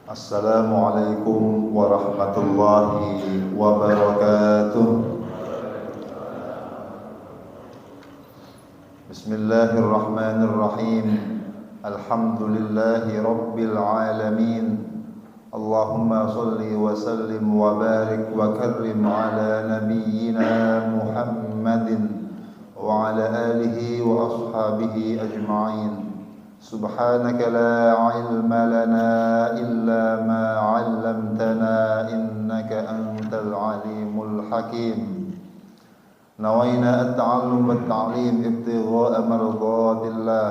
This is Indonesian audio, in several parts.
Assalamualaikum warahmatullahi wabarakatuh. Bismillahirrahmanirrahim. Alhamdulillahi rabbil alamin. Allahumma salli wa sallim wa barik wa karrim ala nabiyyina Muhammadin wa ala alihi wa ashabihi ajma'in. Subhanaka la ilma lana illa ma 'allamtana innaka antal alimul hakim. Nawaina at-ta'allum wat-ta'lim ibtigha'a mardatillah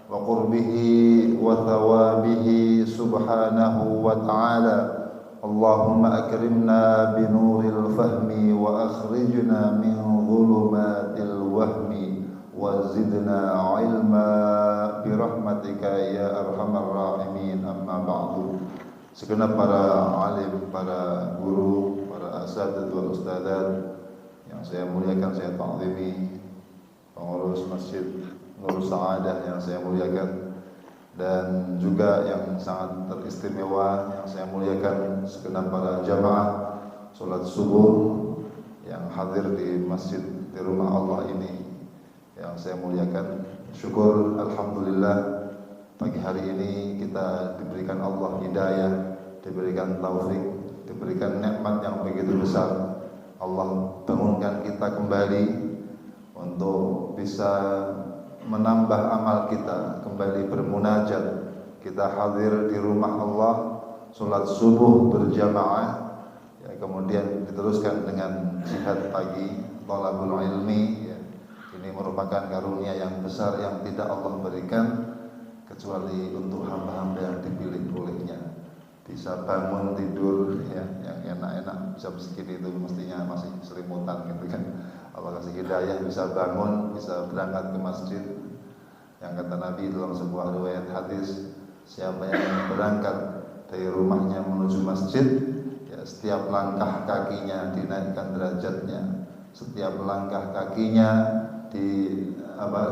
wa qurbihi wa thawabihi subhanahu wa ta'ala. Allahumma akrimna binuril fahmi wa akhrijna min dhulumatil wahmi wa zidna ilma birahmatika ya arhamar rahimin. Amma ba'du. Segenap para alim, para guru, para asatidz wal ustadzat yang saya muliakan, saya ta'zimi, pengurus Masjid Nur Sa'adah yang saya muliakan, dan juga yang sangat teristimewa yang saya muliakan, segenap para jamaah salat subuh yang hadir di masjid di rumah Allah ini yang saya muliakan. Syukur alhamdulillah pagi hari ini kita diberikan Allah hidayah, diberikan taufik, diberikan nikmat yang begitu besar. Allah bangunkan kita kembali untuk bisa menambah amal kita, kembali bermunajat. Kita hadir di rumah Allah, salat subuh berjamaah, ya, kemudian diteruskan dengan jihad pagi, thalabul ilmi, ya. Ini merupakan karunia yang besar yang tidak Allah berikan kecuali untuk hamba-hamba yang dipilih olehnya. Bisa bangun tidur, ya, yang enak-enak, bisa begini itu mestinya masih selimutan gitu kan. Allah kasih hidayah, bisa bangun, bisa berangkat ke masjid. Yang kata Nabi dalam sebuah riwayat hadis, siapa yang berangkat dari rumahnya menuju masjid, ya, setiap langkah kakinya dinaikkan derajatnya, setiap langkah kakinya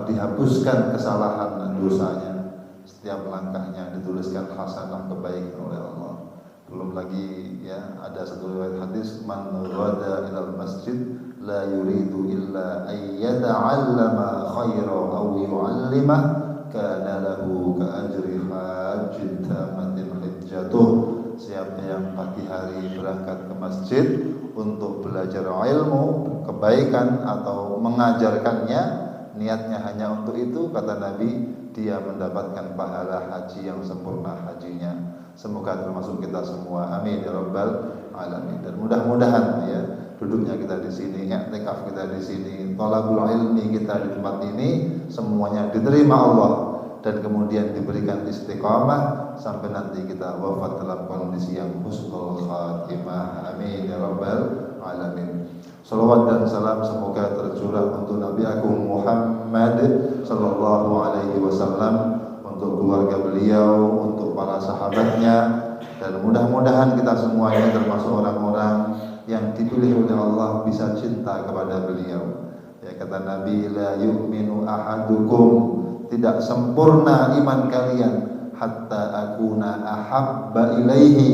dihapuskan kesalahan dan dosanya, setiap langkahnya dituliskan hasanah kebaikan oleh Allah. Belum lagi, ya, ada satu riwayat hadis, man ghada ilal masjid la yuridu illa ayyata'allama khaira aw yu'allimah kana lahu ka ajri hajjin tamatin hijjatuh. Siapa yang pagi hari berangkat ke masjid untuk belajar ilmu, kebaikan atau mengajarkannya, niatnya hanya untuk itu, kata Nabi, dia mendapatkan pahala haji yang sempurna hajinya. Semoga termasuk kita semua, amin ya rabbal alamin. Dan mudah-mudahan, ya, duduknya kita di sini, i'tikaf kita di sini, thalabul ilmi kita di tempat ini, semuanya diterima Allah dan kemudian diberikan istiqamah sampai nanti kita wafat dalam kondisi yang husnul khatimah, amin ya rabbal alamin. Salawat dan salam semoga tercurah untuk Nabi Agung Muhammad sallallahu alaihi wasallam, untuk keluarga beliau, untuk para sahabatnya, dan mudah-mudahan kita semua ini termasuk orang-orang yang dipilih oleh Allah bisa cinta kepada beliau. Ya, kata Nabi, la yu'minu ahadukum, tidak sempurna iman kalian hatta akuna ahabba ilaihi,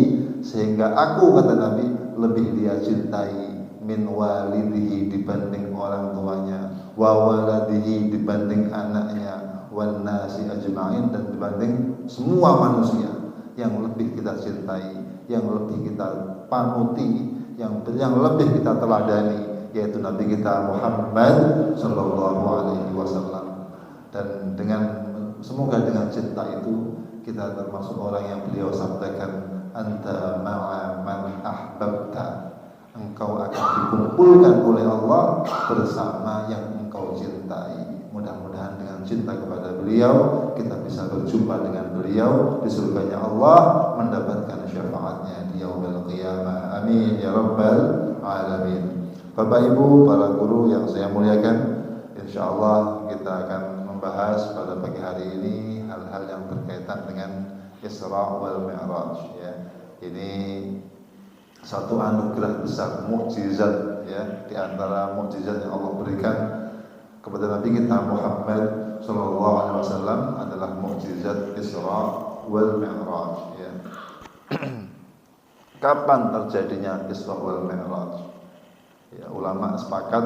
sehingga aku, kata Nabi, lebih dia cintai min walidihi, dibanding orang tuanya, wa waladihi, dibanding anaknya, wan nasi ajma'in, dan dibanding semua manusia. Yang lebih kita cintai, yang lebih kita panuti, yang lebih kita teladani, yaitu Nabi kita Muhammad sallallahu alaihi wasallam. Dan semoga dengan cinta itu kita termasuk orang yang beliau sampaikan, anta ma'a man ahbabta, engkau akan dikumpulkan oleh Allah bersama yang engkau cintai. Mudah-mudahan dengan cinta kepada beliau kita bisa berjumpa dengan beliau di surganya Allah, mendapatkan syafaatnya di yaumil qiyamah, amin ya rabbal alamin. Bapak Ibu, para guru yang saya muliakan, insyaallah kita akan membahas pada pagi hari ini hal-hal yang berkaitan dengan Isra wal Mi'raj, ya. Ini satu anugerah besar, mukjizat, ya, di antara mukjizat yang Allah berikan kepada Nabi kita Muhammad sallallahu alaihi wasallam adalah mukjizat Isra wal Mi'raj, ya. Kapan terjadinya Isra wal Mi'raj? Ya, ulama sepakat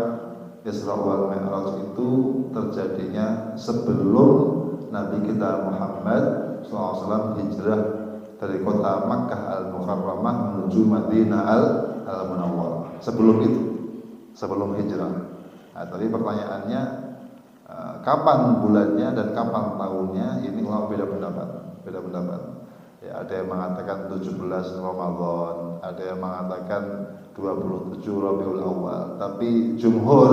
Isra wal Mi'raj itu terjadinya sebelum Nabi kita Muhammad SAW hijrah dari kota Makkah Al-Mukarramah menuju Madinah Al-Munawwarah. Sebelum itu, sebelum hijrah. Nah, tapi pertanyaannya kapan bulannya dan kapan tahunnya? Ini ulama beda pendapat. Ya, ada yang mengatakan 17 Ramadan, ada yang mengatakan 27 Rabiul Awal. Tapi jumhur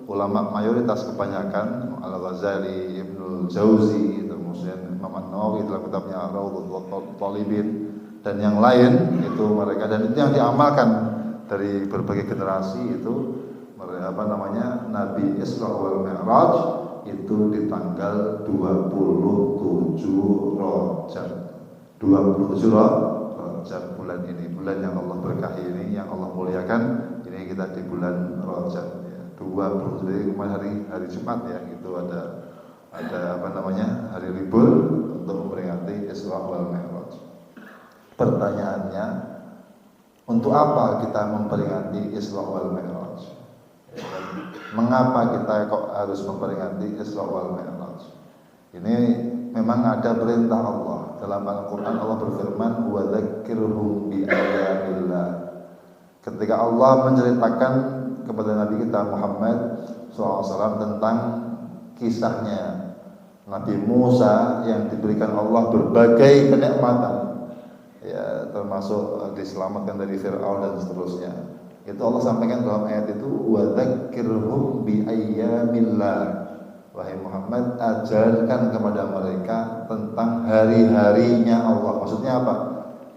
ulama mayoritas kebanyakan Al-Ghazali, Ibnul Jauzi, kemudian Imam An-Nawawi dalam kitabnya Rawdatul Talibin dan yang lain itu mereka, dan itu yang diamalkan dari berbagai generasi itu Nabi Isra wal Mi'raj itu di tanggal 27 Rajab. 27 Rajab bulan ini, bulan yang Allah berkahi ini, yang Allah muliakan ini, kita di bulan Rajab ya. 27 hari Jumat ya, itu ada hari libur untuk memperingati Isra wal Mi'raj. Pertanyaannya, untuk apa kita memperingati Isra wal Mi'raj? Ya, mengapa kita kok harus memperingati Isra wal Mi'raj? Ini memang ada perintah Allah. Dalam Al-Quran Allah berfirman, wa dzakirhum bi ayatillah. Ketika Allah menceritakan kepada Nabi kita Muhammad SAW tentang kisahnya Nabi Musa yang diberikan Allah berbagai kenikmatan, ya, termasuk diselamatkan dari Fir'aun dan seterusnya. Itu Allah sampaikan dalam ayat itu, wa dzakirhum bi ayyamillah. Wahai Muhammad, ajarkan kepada mereka tentang hari-harinya Allah. Maksudnya apa?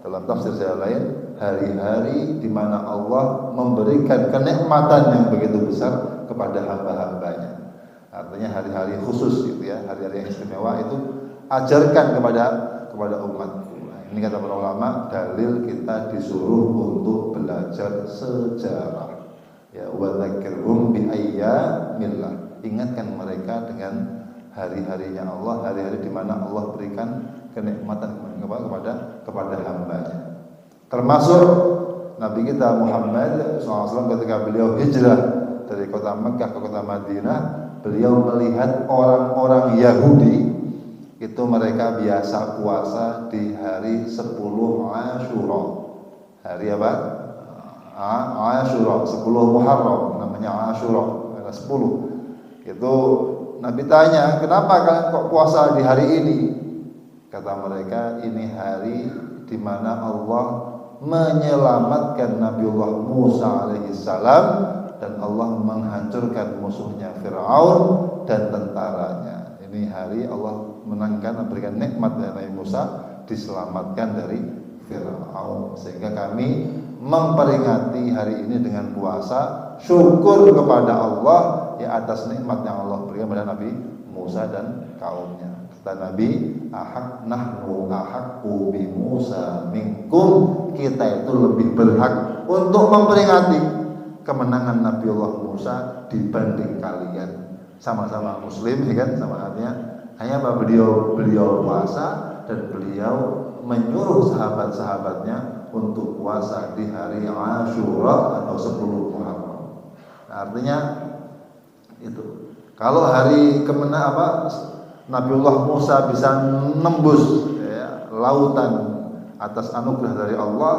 Dalam tafsir saya lain, hari-hari di mana Allah memberikan kenikmatan yang begitu besar kepada hamba-hambanya. Artinya hari-hari khusus gitu ya, hari-hari yang istimewa itu ajarkan kepada umatku. Ini kata para ulama, dalil kita disuruh untuk belajar sejarah. Ya, wa dzakirhum bi ayyamillah. Ingatkan mereka dengan hari-harinya Allah, hari-hari di mana Allah berikan kenikmatan kepada hambanya. Termasuk Nabi kita Muhammad SAW ketika beliau hijrah dari kota Mekah ke kota Madinah, beliau melihat orang-orang Yahudi itu mereka biasa puasa di hari 10 Asyura. Hari apa? Asyura, 10 Muharram namanya Asyura, 10. Itu Nabi tanya, kenapa kalian kok puasa di hari ini? Kata mereka, ini hari di mana Allah menyelamatkan Nabiullah Musa alaihissalam dan Allah menghancurkan musuhnya Fir'aun dan tentaranya. Ini hari Allah menangkan, memberikan nikmat dari Nabi Musa, diselamatkan dari Fir'aun. Sehingga kami memperingati hari ini dengan puasa, syukur kepada Allah ya atas nikmat yang Allah berikan kepada Nabi Musa dan kaumnya. Kata Nabi, nahnu ahaqqu bi Musa minkum, kita itu lebih berhak untuk memperingati kemenangan Nabiullah Musa dibanding kalian. Sama-sama muslim ya kan, sama artinya hanya beliau puasa dan beliau menyuruh sahabat-sahabatnya untuk puasa di hari Asyura atau 10 Muharram. Artinya itu. Kalau hari Nabiullah Musa bisa menembus ya, lautan atas anugerah dari Allah,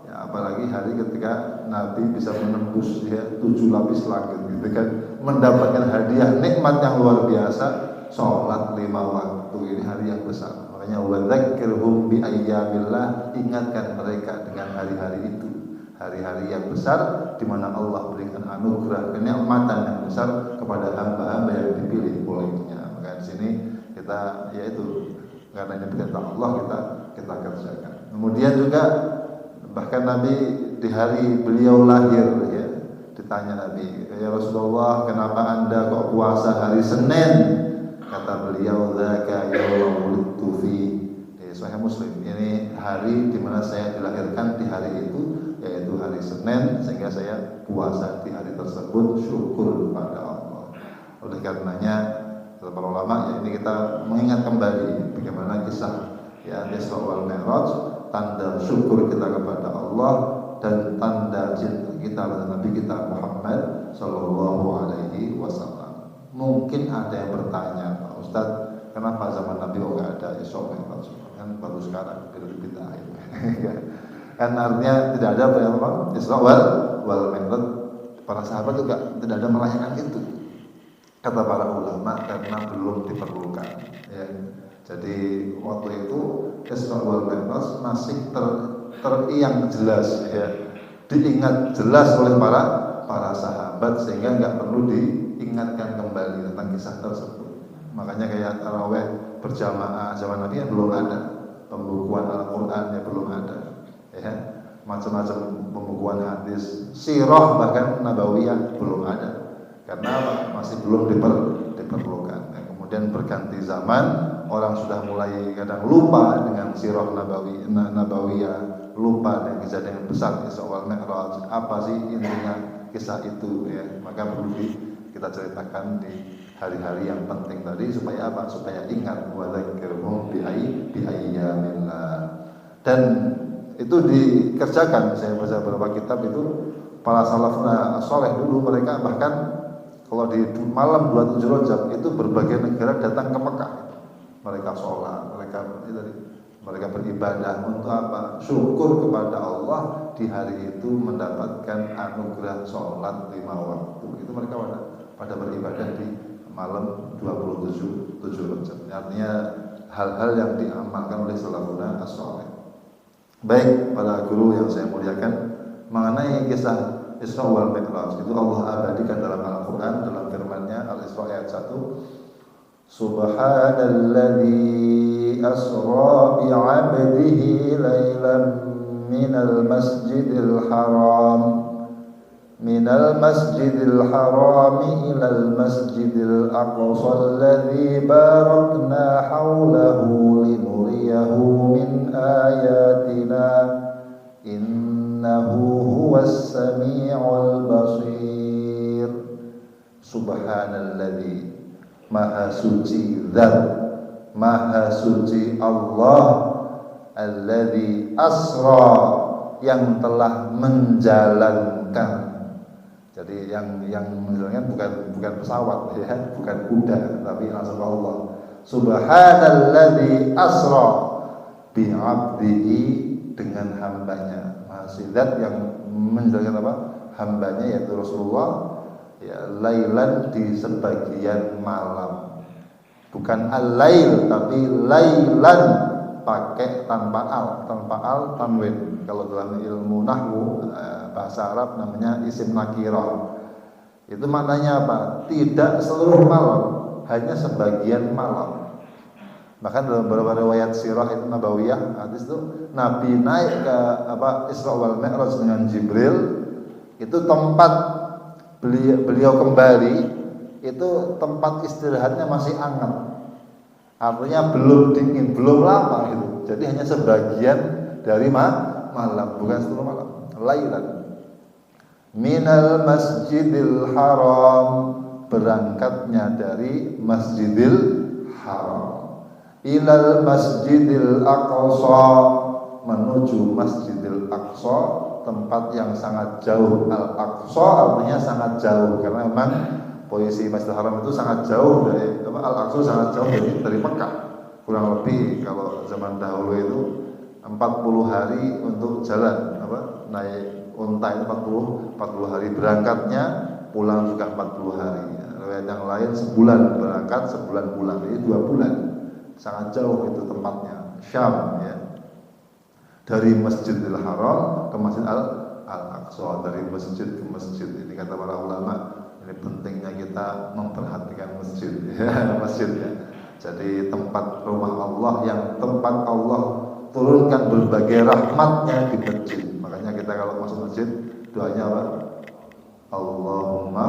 ya, apalagi hari ketika Nabi bisa menembus ya, 7 lapis langit gitu kan, mendapatkan hadiah nikmat yang luar biasa, sholat 5 waktu. Ini hari yang besar. Makanya wa dzakirhum bi ayyamillah, ingatkan mereka dengan hari-hari itu. Hari-hari yang besar di mana Allah berikan anugerah kenikmatan yang besar kepada hamba-hamba yang dipilih olehnya. Maka di sini kita yaitu karena ini perintah Allah kita kerjakan. Kemudian juga bahkan Nabi di hari beliau lahir ya, ditanya Nabi, ya Rasulullah, kenapa Anda kok puasa hari Senin? Kata beliau, dzaka yaumul wulidtu fi. Sahih Muslim. Ini hari di mana saya dilahirkan di hari itu, yaitu hari Senin, sehingga saya puasa di hari tersebut, syukur kepada Allah. Oleh karenanya para ulama ya, ini kita mengingat kembali bagaimana kisah ya Isra wal Mi'raj tanda syukur kita kepada Allah dan tanda cinta kita kepada Nabi kita Muhammad Sallallahu Alaihi Wasallam. Mungkin ada yang bertanya, Pak Ustadz, kenapa zaman Nabi kok nggak ada Isra Mi'raj? Kan baru sekarang bid'ah. Kan artinya tidak ada apa Isra wal Mi'raj. Para sahabat juga tidak ada merayakan itu, kata para ulama, karena belum diperlukan. Ya. Jadi waktu itu Isra wal Mi'raj masih teriang jelas, ya, diingat jelas oleh para sahabat, sehingga nggak perlu diingatkan kembali tentang kisah tersebut. Makanya kayak tarawih berjamaah zaman Nabi yang belum ada, pembukuan Al-Quran yang belum ada, ya, macam-macam pembukuan hadis, sirah bahkan nabawiyah belum ada, karena masih belum diperlukan. Ya, kemudian berganti zaman, orang sudah mulai kadang lupa dengan sirah nabawiyah, lupa dengan kejadian besar Isra wal Mi'raj, apa sih intinya kisah itu, ya, maka perlu kita ceritakan di hari-hari yang penting tadi, supaya apa? Supaya ingat, wa dzakirhum bi ayyamillah. Dan itu dikerjakan. Saya baca beberapa kitab itu, para salafna saleh dulu, mereka bahkan kalau di malam 27 Rajab itu berbagai negara datang ke Mekah. Mereka sholat, mereka beribadah untuk apa? Syukur kepada Allah di hari itu mendapatkan anugerah sholat 5 waktu. Itu mereka pada beribadah di malam 27 Rajab. Artinya hal-hal yang diamalkan oleh salafuna as-saleh. Baik para guru yang saya muliakan, mengenai kisah Isra wal Mi'raj itu Allah abadikan dalam Al-Quran, dalam firman-Nya Al-Isra ayat 1, Subhanalladzi asra bi'abdihi lailan minal masjidil haram ilal masjidil aqsa alladzi barakna haulahu linuriyahu min ayatina innahu huwas sami'ul basir. Subhanalladzi, maha suci zat, maha suci Allah, alladzi asra, yang telah menjalankan. Jadi yang menjalankan bukan pesawat, ya, bukan kuda, tapi langsung Allah. Subhanalladzi asra bi 'abdihi, dengan hambanya. Mahasidat yang menjalankan apa? Hambanya, yaitu Rasulullah, ya, lailan, di sebagian malam. Bukan al-lail, tapi lailan, pakai tanpa al tanwin. Kalau dalam ilmu nahwu bahasa Arab namanya isim nakirah. Itu maknanya apa? Tidak seluruh malam, hanya sebagian malam. Bahkan dalam beberapa riwayat sirah itu nabawiyah, hadis itu Nabi naik ke Isra wal Mi'raj dengan Jibril, itu tempat beliau kembali, itu tempat istirahatnya masih hangat. Artinya belum dingin, belum lama gitu. Jadi hanya sebagian dari malam, bukan seluruh malam. Lailan minal masjidil haram, berangkatnya dari Masjidil Haram, ilal masjidil aqsa, menuju Masjidil Aqsa, tempat yang sangat jauh. Al-Aqsa artinya sangat jauh, karena memang posisi Masjidil Haram itu sangat jauh dari Al-Aqsa, sangat jauh dari Mekah. Kurang lebih kalau zaman dahulu itu 40 hari untuk jalan, naik unta itu 40 hari berangkatnya, pulang juga 40 hari. Riwayat yang lain sebulan berangkat, sebulan pulang, jadi 2 bulan. Sangat jauh itu tempatnya, Syam, ya. Dari Masjidil Haram ke Masjid Al-Aqsa, dari masjid ke masjid. Ini kata para ulama, ini pentingnya kita memperhatikan masjid, ya, masjid, ya. Jadi tempat rumah Allah, yang tempat Allah turunkan berbagai rahmatnya di masjid. Makanya kita kalau masuk masjid, doanya apa? Allahumma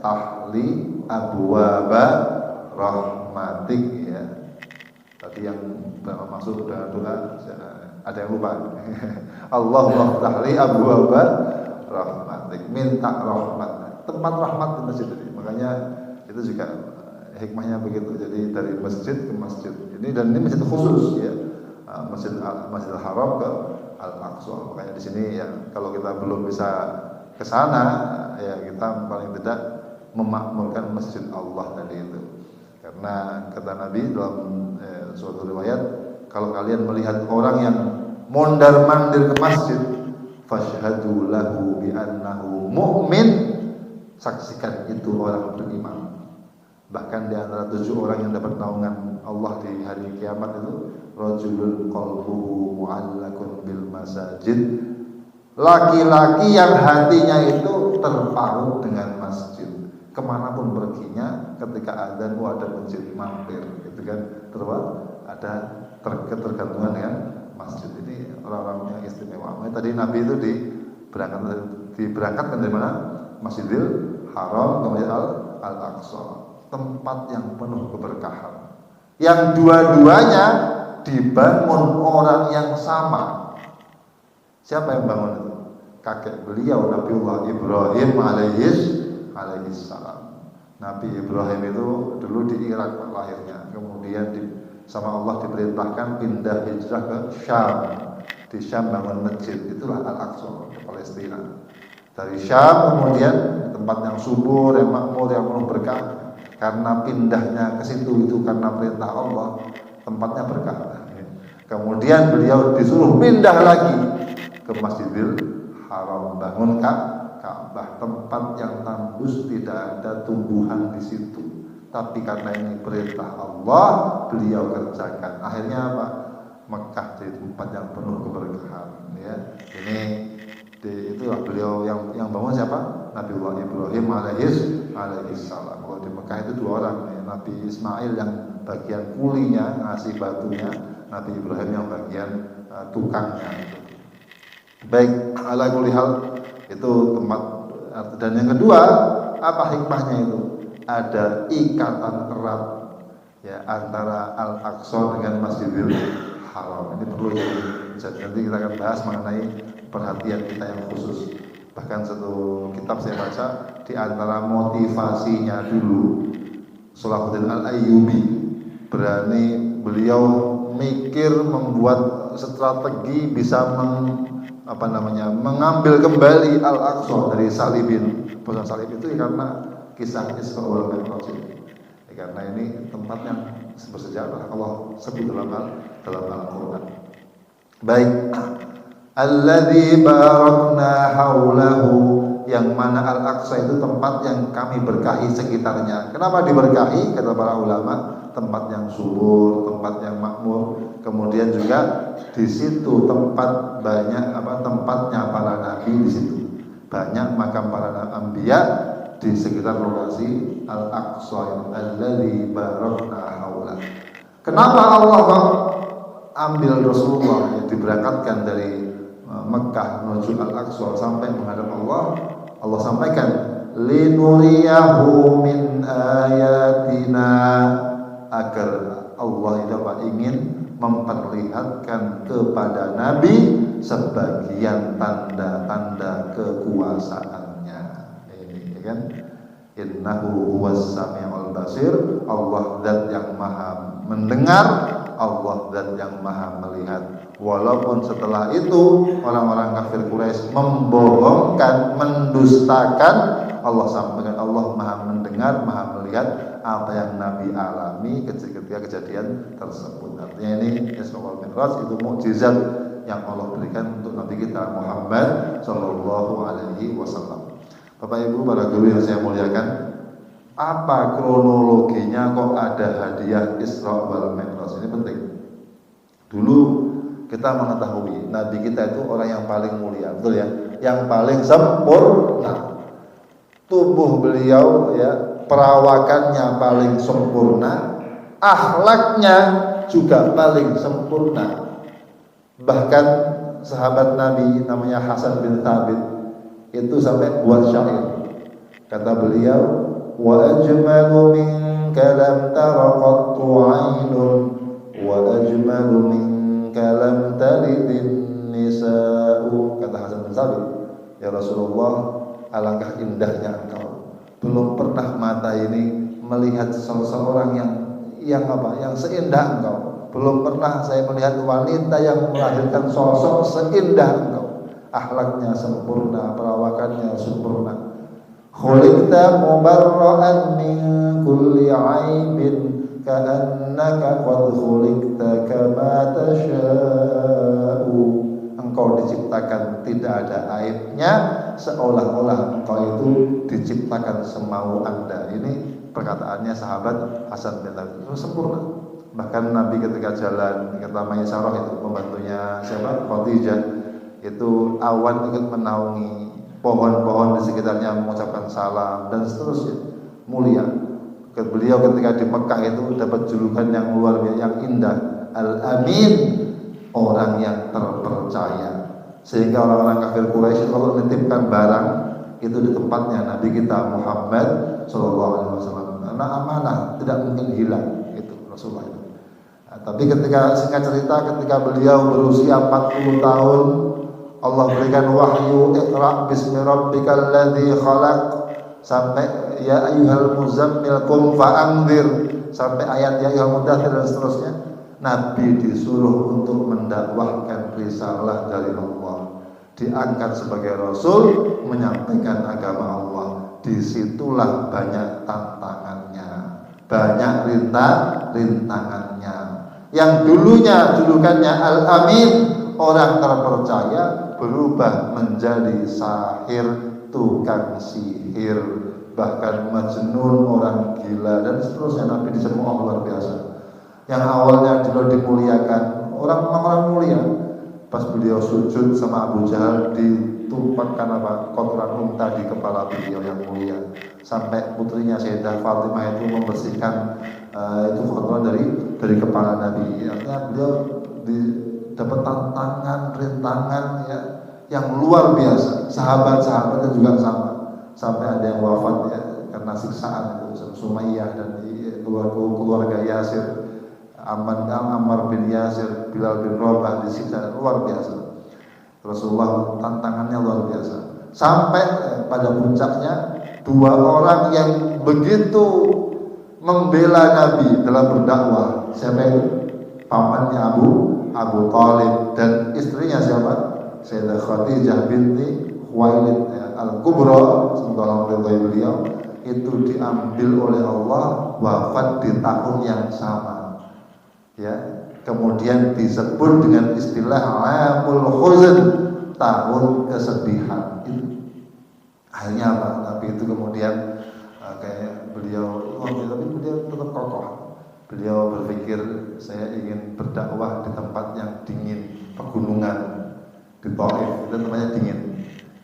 ftahli abwaba rahmatik, ya. Tadi yang masuk dengan doa ada yang lupa. Allahumma ftahli abwaba rahmatik, minta rahmat, tempat rahmat di masjid ini. Makanya itu juga hikmahnya begitu. Jadi dari masjid ke masjid ini, dan ini masjid khusus, ya. Masjid Masjidil Haram ke Al-Aqsa. Makanya di sini ya kalau kita belum bisa ke sana ya kita paling tidak memakmurkan masjid Allah tadi itu. Karena kata Nabi dalam suatu riwayat, kalau kalian melihat orang yang mondar-mandir ke masjid, fashhadu lahu bi annahu mu'min, saksikan itu orang beriman. Bahkan di antara 7 orang yang dapat naungan Allah di hari kiamat itu, rajulun qalbuhu mu'allaqun bil masajid, laki-laki yang hatinya itu terpaut dengan masjid. Kemanapun perginya, ketika adzan ada masjid mampir, itu kan ada ketergantungan dengan masjid. Ini orang-orang yang istimewa. Tadi Nabi itu diberangkatkan dari mana? Masjidil Haram ke Masjid Al-Aqsa, tempat yang penuh keberkahan. Yang dua-duanya dibangun orang yang sama. Siapa yang bangun itu? Kakek beliau Nabiullah Ibrahim alaihissalam. Nabi Ibrahim itu dulu di Irak lahirnya, kemudian sama Allah diperintahkan pindah hijrah ke Syam. Di Syam bangun masjid, itulah Al-Aqsa ke Palestina. Dari Syam kemudian tempat yang subur, yang makmur, yang penuh berkah. Karena pindahnya ke situ itu karena perintah Allah, tempatnya berkah. Kemudian beliau disuruh pindah lagi ke Masjidil Haram, bangun Ka'bah, tempat yang tandus, tidak ada tumbuhan di situ. Tapi karena ini perintah Allah, beliau kerjakan. Akhirnya apa? Mekah jadi tempat yang penuh keberkahan. Ya, ini itulah beliau yang bangun siapa? Nabiullah Ibrahim alaihissalam. Kalau di Mekah itu 2 orang, ya. Nabi Ismail yang bagian kulinya, ngasih batunya, Nabi Ibrahim yang bagian tukangnya. Baik, ala kulli hal itu tempat. Dan yang kedua, apa hikmahnya itu? Ada ikatan erat ya antara Al-Aqsa dengan Masjidil Haram. Ini perlu jadi nanti kita akan bahas mengenai perhatian kita yang khusus. Bahkan satu kitab saya baca, di antara motivasinya dulu Salahuddin Al-Ayyubi, berani beliau mikir membuat strategi bisa mengambil kembali Al-Aqsa dari salibin. Pesan salib itu ya karena kisah Isra wal Mi'raj. Karena ini tempat yang bersejarah, Allah sebut dalam Al-Quran. Baik, alladzi barakna haulahu, yang mana Al-Aqsa itu tempat yang kami berkahi sekitarnya. Kenapa diberkahi? Kata para ulama, tempat yang subur, tempat yang makmur. Kemudian juga di situ tempat tempatnya para nabi di situ. Banyak makam para anbiya di sekitar lokasi Al-Aqsa, alladzi barakna haulahu. Kenapa Allah ambil Rasulullah yang diberangkatkan dari Mekah menuju Al-Aqsa sampai menghadap Allah? Allah sampaikan, linuriyahu min ayatina, agar Allah ingin memperlihatkan kepada Nabi sebagian tanda-tanda kekuasaannya. Ini kan, innahu huwas sami'ul basir, Allah zat yang maha mendengar, Allah zat yang maha melihat. Walaupun setelah itu orang-orang kafir Quraisy membohongkan, mendustakan, Allah sampaikan Allah maha mendengar, maha melihat apa yang Nabi alami ketika kejadian tersebut. Artinya ini Isra wal Mi'raj itu mukjizat yang Allah berikan untuk Nabi kita Muhammad sallallahu alaihi wasallam. Bapak Ibu, para guru yang saya muliakan, apa kronologinya kok ada hadiah Isra wal Mi'raj? Ini penting. Dulu kita mengetahui Nabi kita itu orang yang paling mulia, betul ya? Yang paling sempurna. Tubuh beliau ya, perawakannya paling sempurna, akhlaknya juga paling sempurna. Bahkan sahabat Nabi namanya Hasan bin Thabit itu sampai buat syair. Kata beliau, wa ajmalu minka lam tara qattu 'ainun wa ajmalu minka lam talidin nisa'u. Kata Hasan bin Thabit, ya Rasulullah, alangkah indahnya engkau. Belum pernah mata ini melihat seseorang yang seindah engkau. belum pernah saya melihat wanita yang melahirkan sosok seindah engkau. Akhlaknya sempurna, perawakannya sempurna. Khuliqta mubarra'an min kulli 'aibin ka'annaka qad khuliqta kama tasha'u. Engkau diciptakan tidak ada aibnya, seolah-olah engkau itu diciptakan semau Anda. Ini perkataannya sahabat Hasan bin Thabit. Itu sempurna. Bahkan Nabi ketika jalan kata Maisarah itu pembantunya siapa? Khadijah, itu awan ikut menaungi pohon-pohon di sekitarnya mengucapkan salam dan seterusnya, mulia. Beliau ketika di Mekah itu dapat julukan yang luar biasa, yang indah, Al-Amin, orang yang terpercaya. Sehingga orang-orang kafir Quraisy kalau menitipkan barang itu di tempatnya Nabi kita Muhammad SAW, karena amanah tidak mungkin hilang, itu Rasulullah itu. Nah, tapi ketika singkat cerita, ketika beliau berusia 40 tahun, Allah berikan wahyu, Iqra bismi rabbikal ladzi khalaq, sampai ya ayyuhal muzammil qum fa'anzir, sampai ayat ya ayyuhal mudaththir dan seterusnya. Nabi disuruh untuk mendakwahkan risalah dari Allah, diangkat sebagai rasul, menyampaikan agama Allah. Disitulah banyak tantangannya, banyak rintangannya. Yang dulunya julukannya Al-Amin, orang terpercaya, berubah menjadi sahir, tukang sihir, bahkan majnun, orang gila dan seterusnya. Nabi disebut luar biasa. Yang awalnya juga dimuliakan, orang mulia, pas beliau sujud sama Abu Jahal ditumpahkan kotoran unta di kepala beliau yang mulia, sampai putrinya Sayyidah Fatimah itu membersihkan itu kotoran dari kepala Nabi. Artinya beliau dapat tantangan, rintangan ya, yang luar biasa. Sahabat-sahabatnya juga sama, sampai ada yang wafat ya karena siksaan itu, Sumayyah dan keluarga Yasir, Ammar bin Yasir, Bilal bin Rabah disiksa luar biasa. Rasulullah tantangannya luar biasa. Sampai pada puncaknya dua orang yang begitu membela Nabi dalam berdakwah. Siapa itu? Pamannya Abu Thalib dan istrinya siapa? Sayyidah Khadijah binti Khuwailid ya, Al-Kubra, semoga Allah meridhai beliau, itu diambil oleh Allah, wafat di tahun yang sama. Ya, kemudian disebut dengan istilah Amul Huzn, tahun kesedihan. Itu akhirnya apa? Nabi itu kemudian kayak beliau, tapi beliau tetap kokoh. Beliau berpikir, saya ingin berdakwah di tempat yang dingin, pegunungan, di Taif itu tempatnya dingin.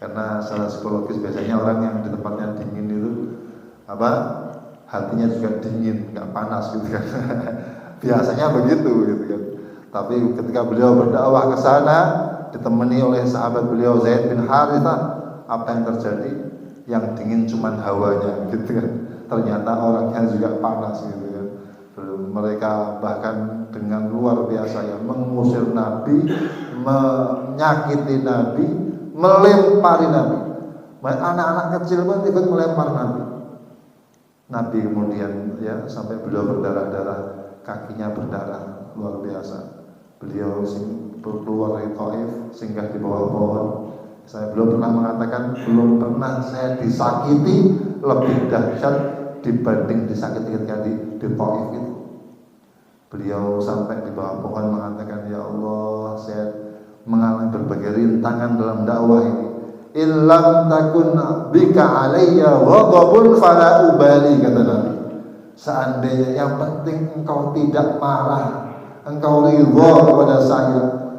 Karena secara psikologis biasanya orang yang di tempatnya dingin itu apa? Hatinya juga dingin, nggak panas gitu kan. Biasanya begitu gitu kan. Tapi ketika beliau berdakwah ke sana ditemani oleh sahabat beliau Zaid bin Harithah, apa yang terjadi? Yang dingin cuman hawanya gitu kan. Ternyata orangnya juga panas gitu kan. Mereka bahkan dengan luar biasa ya mengusir Nabi, menyakiti Nabi, melempari Nabi. Anak-anak kecil pun ikut melempar Nabi. Nabi kemudian ya sampai beliau berdarah-darah, kakinya berdarah luar biasa. Beliau keluar dari Taif, singgah di bawah pohon. Saya belum pernah mengatakan, belum pernah saya disakiti lebih dahsyat dibanding disakiti ketika di Taif itu. Beliau sampai di bawah pohon mengatakan, ya Allah, saya mengalami berbagai rintangan dalam dakwah ini. Illam takun bika alayya ghadabun fala ubali, kata Nabi. Seandainya yang penting engkau tidak marah, engkau ridha kepada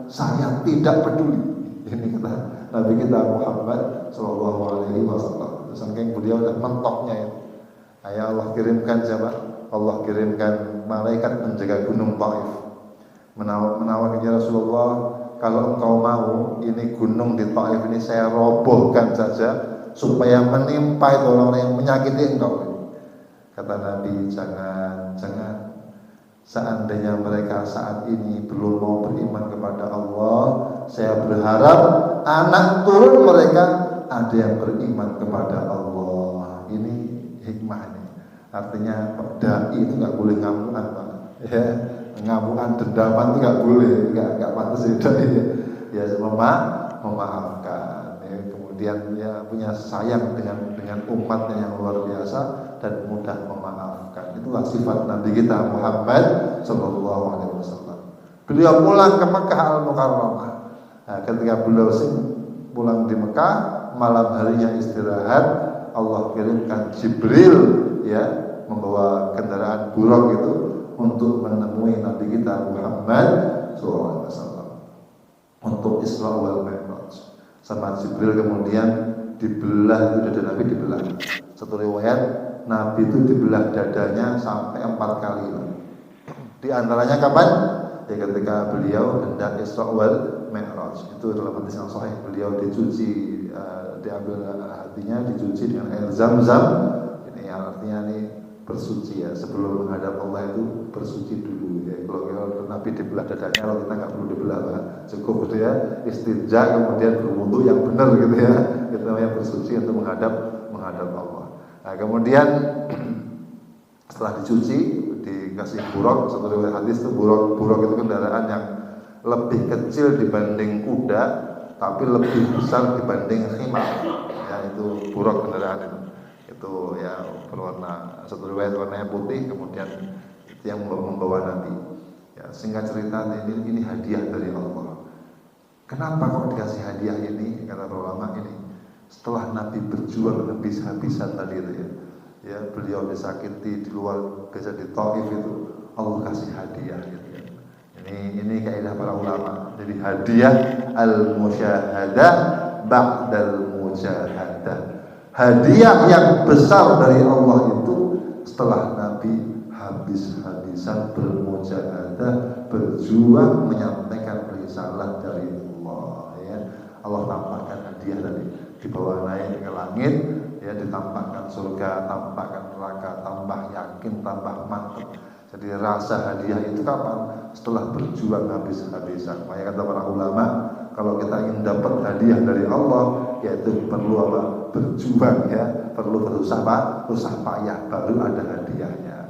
saya tidak peduli. Ini kata Nabi kita Muhammad Sallallahu Alaihi Wasallam. Saking beliau dan mentoknya ya. Ya Allah kirimkan siapa? Allah kirimkan malaikat menjaga gunung Taif. Menawarkan ya Rasulullah, kalau engkau mau ini gunung di Taif ini saya robohkan saja supaya menimpa itu orang-orang yang menyakiti engkau. Kata Nabi, jangan. Seandainya mereka saat ini belum mau beriman kepada Allah, saya berharap anak turun mereka ada yang beriman kepada Allah. Ini hikmahnya. Artinya dai itu nggak boleh ngamuan, Pak. Ya, ngamukan dendaman itu nggak boleh, nggak pantas ya. Ya memaafkan, ya. Kemudian ya punya sayang dengan umatnya yang luar biasa dan mudah memaafkan. Itulah sifat Nabi kita Muhammad Sallallahu Alaihi Wasallam. Beliau pulang ke Mekah Al-Mukarramah. Nah, ketika beliau pulang di Mekah, malam harinya istirahat, Allah kirimkan Jibril ya membawa kendaraan buruk itu untuk menemui Nabi kita Muhammad SAW untuk Isra wal Mi'raj. Sama Jibril kemudian dibelah, itu dada Nabi dibelah. Satu riwayat Nabi itu dibelah dadanya sampai 4 kali. Di antaranya kapan? Ya ketika beliau hendak Isra wal Mi'raj. Itu dalam hadis yang sahih, beliau dicuci, diambil hatinya, dicuci dengan air Zam-Zam. Ini artinya nih bersuci ya, sebelum menghadap Allah itu bersuci dulu ya. Kalau Nabi dibelah dadanya, kalau kita nggak perlu dibelah lah, cukup gitu ya, istinja kemudian berwudu yang benar gitu ya, itu namanya bersuci untuk menghadap Allah. Nah kemudian setelah dicuci dikasih buruk, satu riwayat hadis itu buruk itu kendaraan yang lebih kecil dibanding kuda tapi lebih besar dibanding khimar ya, itu buruk kendaraan itu ya berwarna, satu riwayat warnanya putih, kemudian itu yang membawa Nabi ya. Singkat cerita ini hadiah dari Allah. Kenapa kok dikasih hadiah ini? Kata ulama, ini setelah Nabi berjuang habis-habisan tadi itu ya, beliau disakiti di luar desa di Taif itu, Allah kasih hadiah gitu ya. Ini kaidah para ulama. Jadi hadiah al-musyahadah ba'dal mujahadah. Hadiah yang besar dari Allah itu setelah Nabi habis-habisan bermujahadah, berjuang menyampaikan risalah dari Allah ya. Allah tampakkan hadiah tadi, dibawa naik ke langit ya, ditampakkan surga, tampakkan neraka, tambah yakin, tambah mantap. Jadi rasa hadiah itu kapan? Setelah berjuang habis-habisan. Makanya kata para ulama, kalau kita ingin dapat hadiah dari Allah, yaitu perlu apa? Berjuang ya, perlu berusaha payah, baru ada hadiahnya.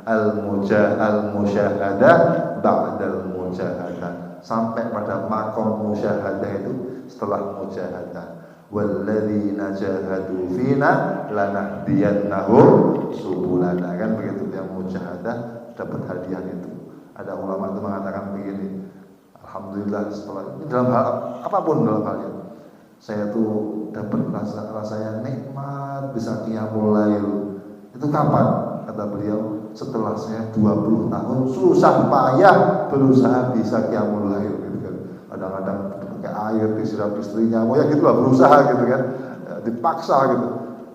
Al-musyahadah ba'dal mujahadah. Sampai pada makom musyahadah itu setelah mujahadah. Walladzina jahadu fina lanahdiyannahum subulana, kan begitu. Yang mujahadah dapat hadiah itu. Ada ulama itu mengatakan begini, alhamdulillah setelah ini dalam hal apapun, dalam halnya saya tuh dapat rasanya nikmat bisa qiyamul lail. Itu kapan? Kata beliau, setelah saya 20 tahun susah payah berusaha bisa qiyamul lail gitu kan. Kadang-kadang pakai air disiram istrinya, ya gitu lah, berusaha gitu kan, dipaksa gitu.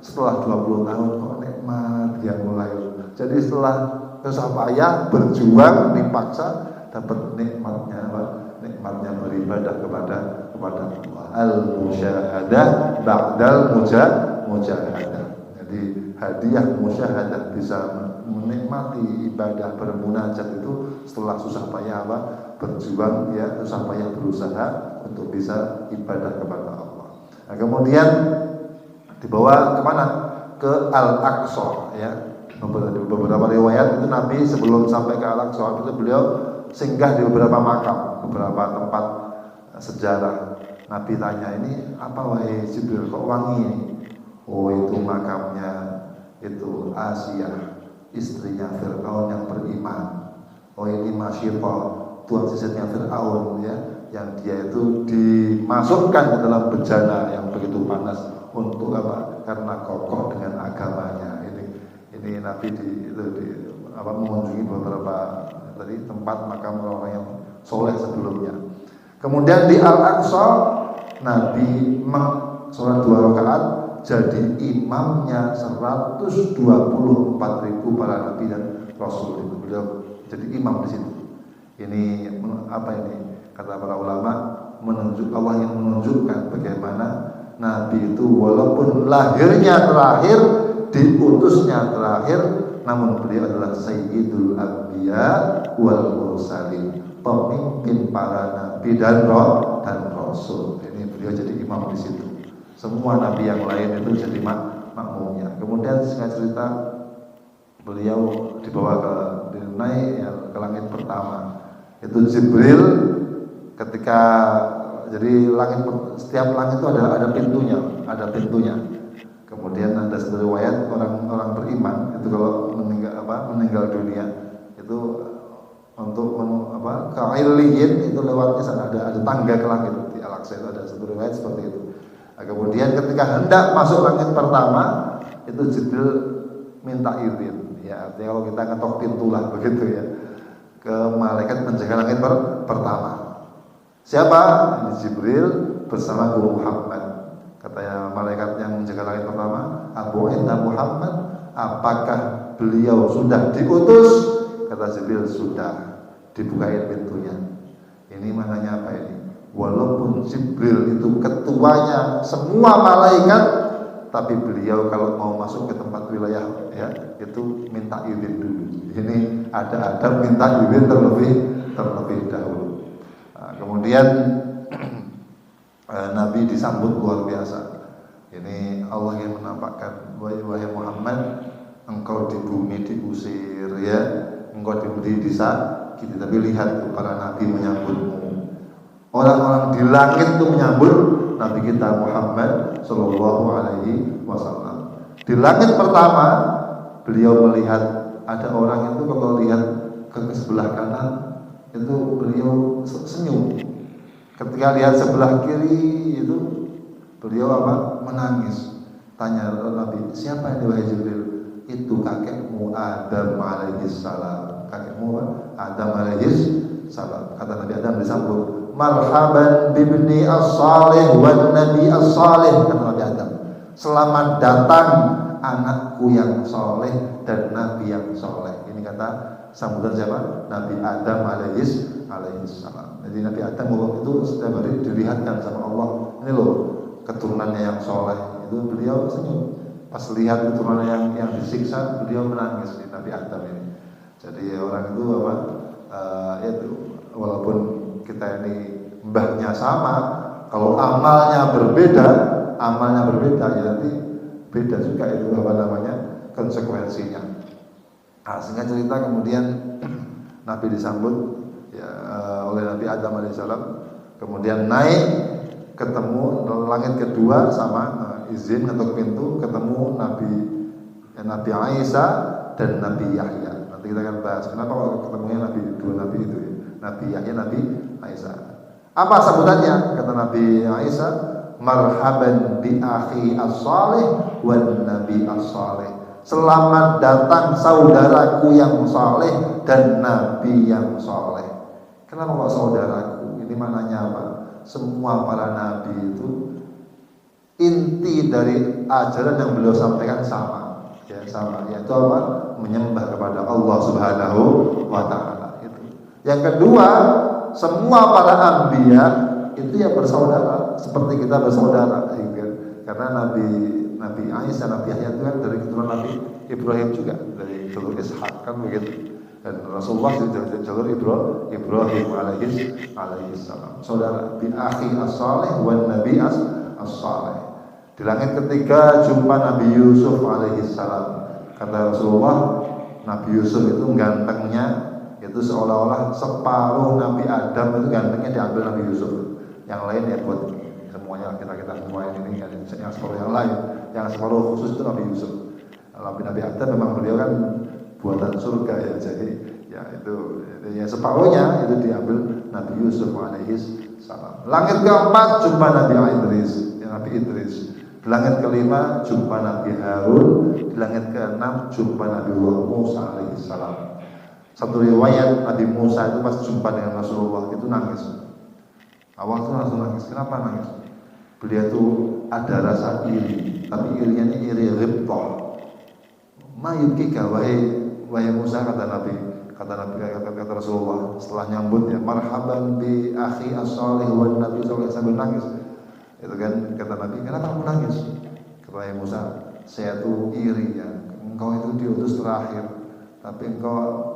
Setelah 20 tahun kok nikmat qiyamul lail. Jadi setelah susah payah berjuang dipaksa dapat nikmatnya beribadah kepada Allah. Al-musyahadah ba'dal mujahadah. Jadi hadiah musyahadah, bisa menikmati ibadah bermunajat itu setelah susah payah berjuang ya, susah payah berusaha untuk bisa ibadah kepada Allah. Nah, kemudian dibawa kemana? Ke Al-Aqsa ya. Beberapa riwayat itu Nabi sebelum sampai ke Al-Aqsa itu beliau singgah di beberapa makam, beberapa tempat sejarah. Nabi tanya, ini apa wahai Jibril, kok wangi ini? Oh, itu makamnya itu Asia, istrinya Fir'aun yang beriman. Oh, ini Masyitah, tuan sisirnya Fir'aun ya, yang dia itu dimasukkan ke dalam bejana yang begitu panas. Untuk apa? Karena kokoh dengan agamanya. Ini Nabi mengunjungi beberapa tadi tempat makam orang yang soleh sebelumnya. Kemudian di Al-Aqsa Nabi sholat 2 rakaat jadi imamnya 124.000 para nabi dan rasul. Itu beliau jadi imam di situ. Ini apa ini? Kata para ulama, Allah yang menunjukkan bagaimana Nabi itu walaupun lahirnya terakhir, diutusnya terakhir, namun beliau adalah Sayyidul Anbiya wal Mursalin, pemimpin para nabi dan rasul. Ini beliau jadi imam di situ. Semua nabi yang lain itu jadi makmumnya. Kemudian singkat cerita, beliau dibawa ke naik ke langit pertama. Itu Jibril ketika jadi setiap langit itu ada pintunya. Kemudian ada satu riwayat orang beriman itu kalau meninggal dunia itu untuk ke Illiyin itu lewatnya sana ada tangga ke langit di Al-Aqsa itu ada satu riwayat seperti itu. Nah, kemudian ketika hendak masuk langit pertama itu Jibril minta izin. Ya artinya kalau kita ngetok pintu lah begitu ya ke malaikat penjaga langit pertama. Siapa? Ini Jibril bersama Guru Muhammad. Katanya malaikat yang menjaga langit pertama, Abu Inna Muhammad, apakah beliau sudah diutus? Kata Jibril, sudah. Dibukain pintunya. Ini maknanya apa ini? Walaupun Jibril itu ketuanya semua malaikat, tapi beliau kalau mau masuk ke tempat wilayah ya itu minta izin dulu. Ini ada minta izin terlebih dahulu. Nah, kemudian Nabi disambut luar biasa. Ini Allah yang menampakkan, wahai Muhammad, engkau di bumi diusir ya, engkau diberi disakiti, tapi lihat para nabi menyambutmu. Orang-orang di langit itu menyambut Nabi kita Muhammad Sallallahu Alaihi Wasallam. Di langit pertama beliau melihat ada orang itu kalau lihat ke sebelah kanan itu beliau senyum. Ketika lihat sebelah kiri itu beliau menangis. Tanya Nabi, siapa ini wahai Jibril? Itu kakekmu Adam alaihi salam. Kakekmu Adam alaihi salam. Kata Nabi Adam disambut, marhaban bibni as-salih wan nabi as-salih. Kata Nabi Adam, selamat datang anakku yang soleh dan nabi yang soleh. Ini kata sambutan siapa? Nabi Adam alaihi salam. Jadi Nabi Adam itu setiap hari dilihatkan sama Allah, ini loh keturunannya yang soleh. Itu beliau senyum. Pas lihat keturunannya yang disiksa, beliau menangis di Nabi Adam ini. Jadi orang itu itu walaupun kita ini mbahnya sama, kalau amalnya berbeda ya nanti beda juga itu konsekuensinya. Nah, sehingga cerita kemudian Nabi disambut ya, oleh Nabi Adam alaihissalam, kemudian naik ketemu langit kedua sama izin ngetuk pintu, ketemu Nabi Isa dan Nabi Yahya. Nanti kita akan bahas kenapa kalau ketemunya dua Nabi itu ya. Nabi Yahya, Nabi Isa. Apa sambutannya? Kata Nabi Isa, marhaban bi akhi as-salih wan nabi as-salih. Selamat datang saudaraku yang saleh dan nabi yang saleh. Kenapa kok saudaraku? Ini maknanya apa? Semua para nabi itu inti dari ajaran yang beliau sampaikan sama, yaitu apa? Menyembah kepada Allah Subhanahu wa taala. Itu. Yang kedua, semua para anbiya itu ya bersaudara, seperti kita bersaudara, karena Nabi Isa, Nabi Yahya itu kan dari keturunan Nabi Ibrahim juga, dari jalur Ishak kan begitu. Dan Rasulullah dari jalur Ibrahim alaihi salam. Saudara bi akhi as-salih wan nabi as-salih. Di langit ketiga jumpa Nabi Yusuf alaihi salam. Kata Rasulullah, Nabi Yusuf itu gantengnya itu seolah-olah separuh Nabi Adam itu gantengnya diambil Nabi Yusuf. Yang lain ya buat semuanya kita semua ini kan yang separuh yang lain, yang separuh khusus itu Nabi Yusuf. Nabi Adam memang beliau kan buatan surga ya, jadi ya itu ya separuhnya itu diambil Nabi Yusuf alaihi salam. Langit keempat jumpa Nabi Idris. Di langit kelima jumpa Nabi Harun. Di langit keenam jumpa Nabi Musa alaihi salam. Satu riwayat Nabi Musa itu pas jumpa dengan Rasulullah itu nangis. Awal itu langsung nangis. Kenapa nangis? Beliau itu ada rasa iri, tapi irinya ini iri ghibtah. Mayukika wahai Musa, kata Rasulullah setelah nyambut ya, marhaban bi akhi as-salih wan nabi sallallahu sambil nangis. Itu kan kata Nabi, kenapa kamu nangis? Kata Musa, saya tuh iri ya, engkau itu diutus terakhir, tapi engkau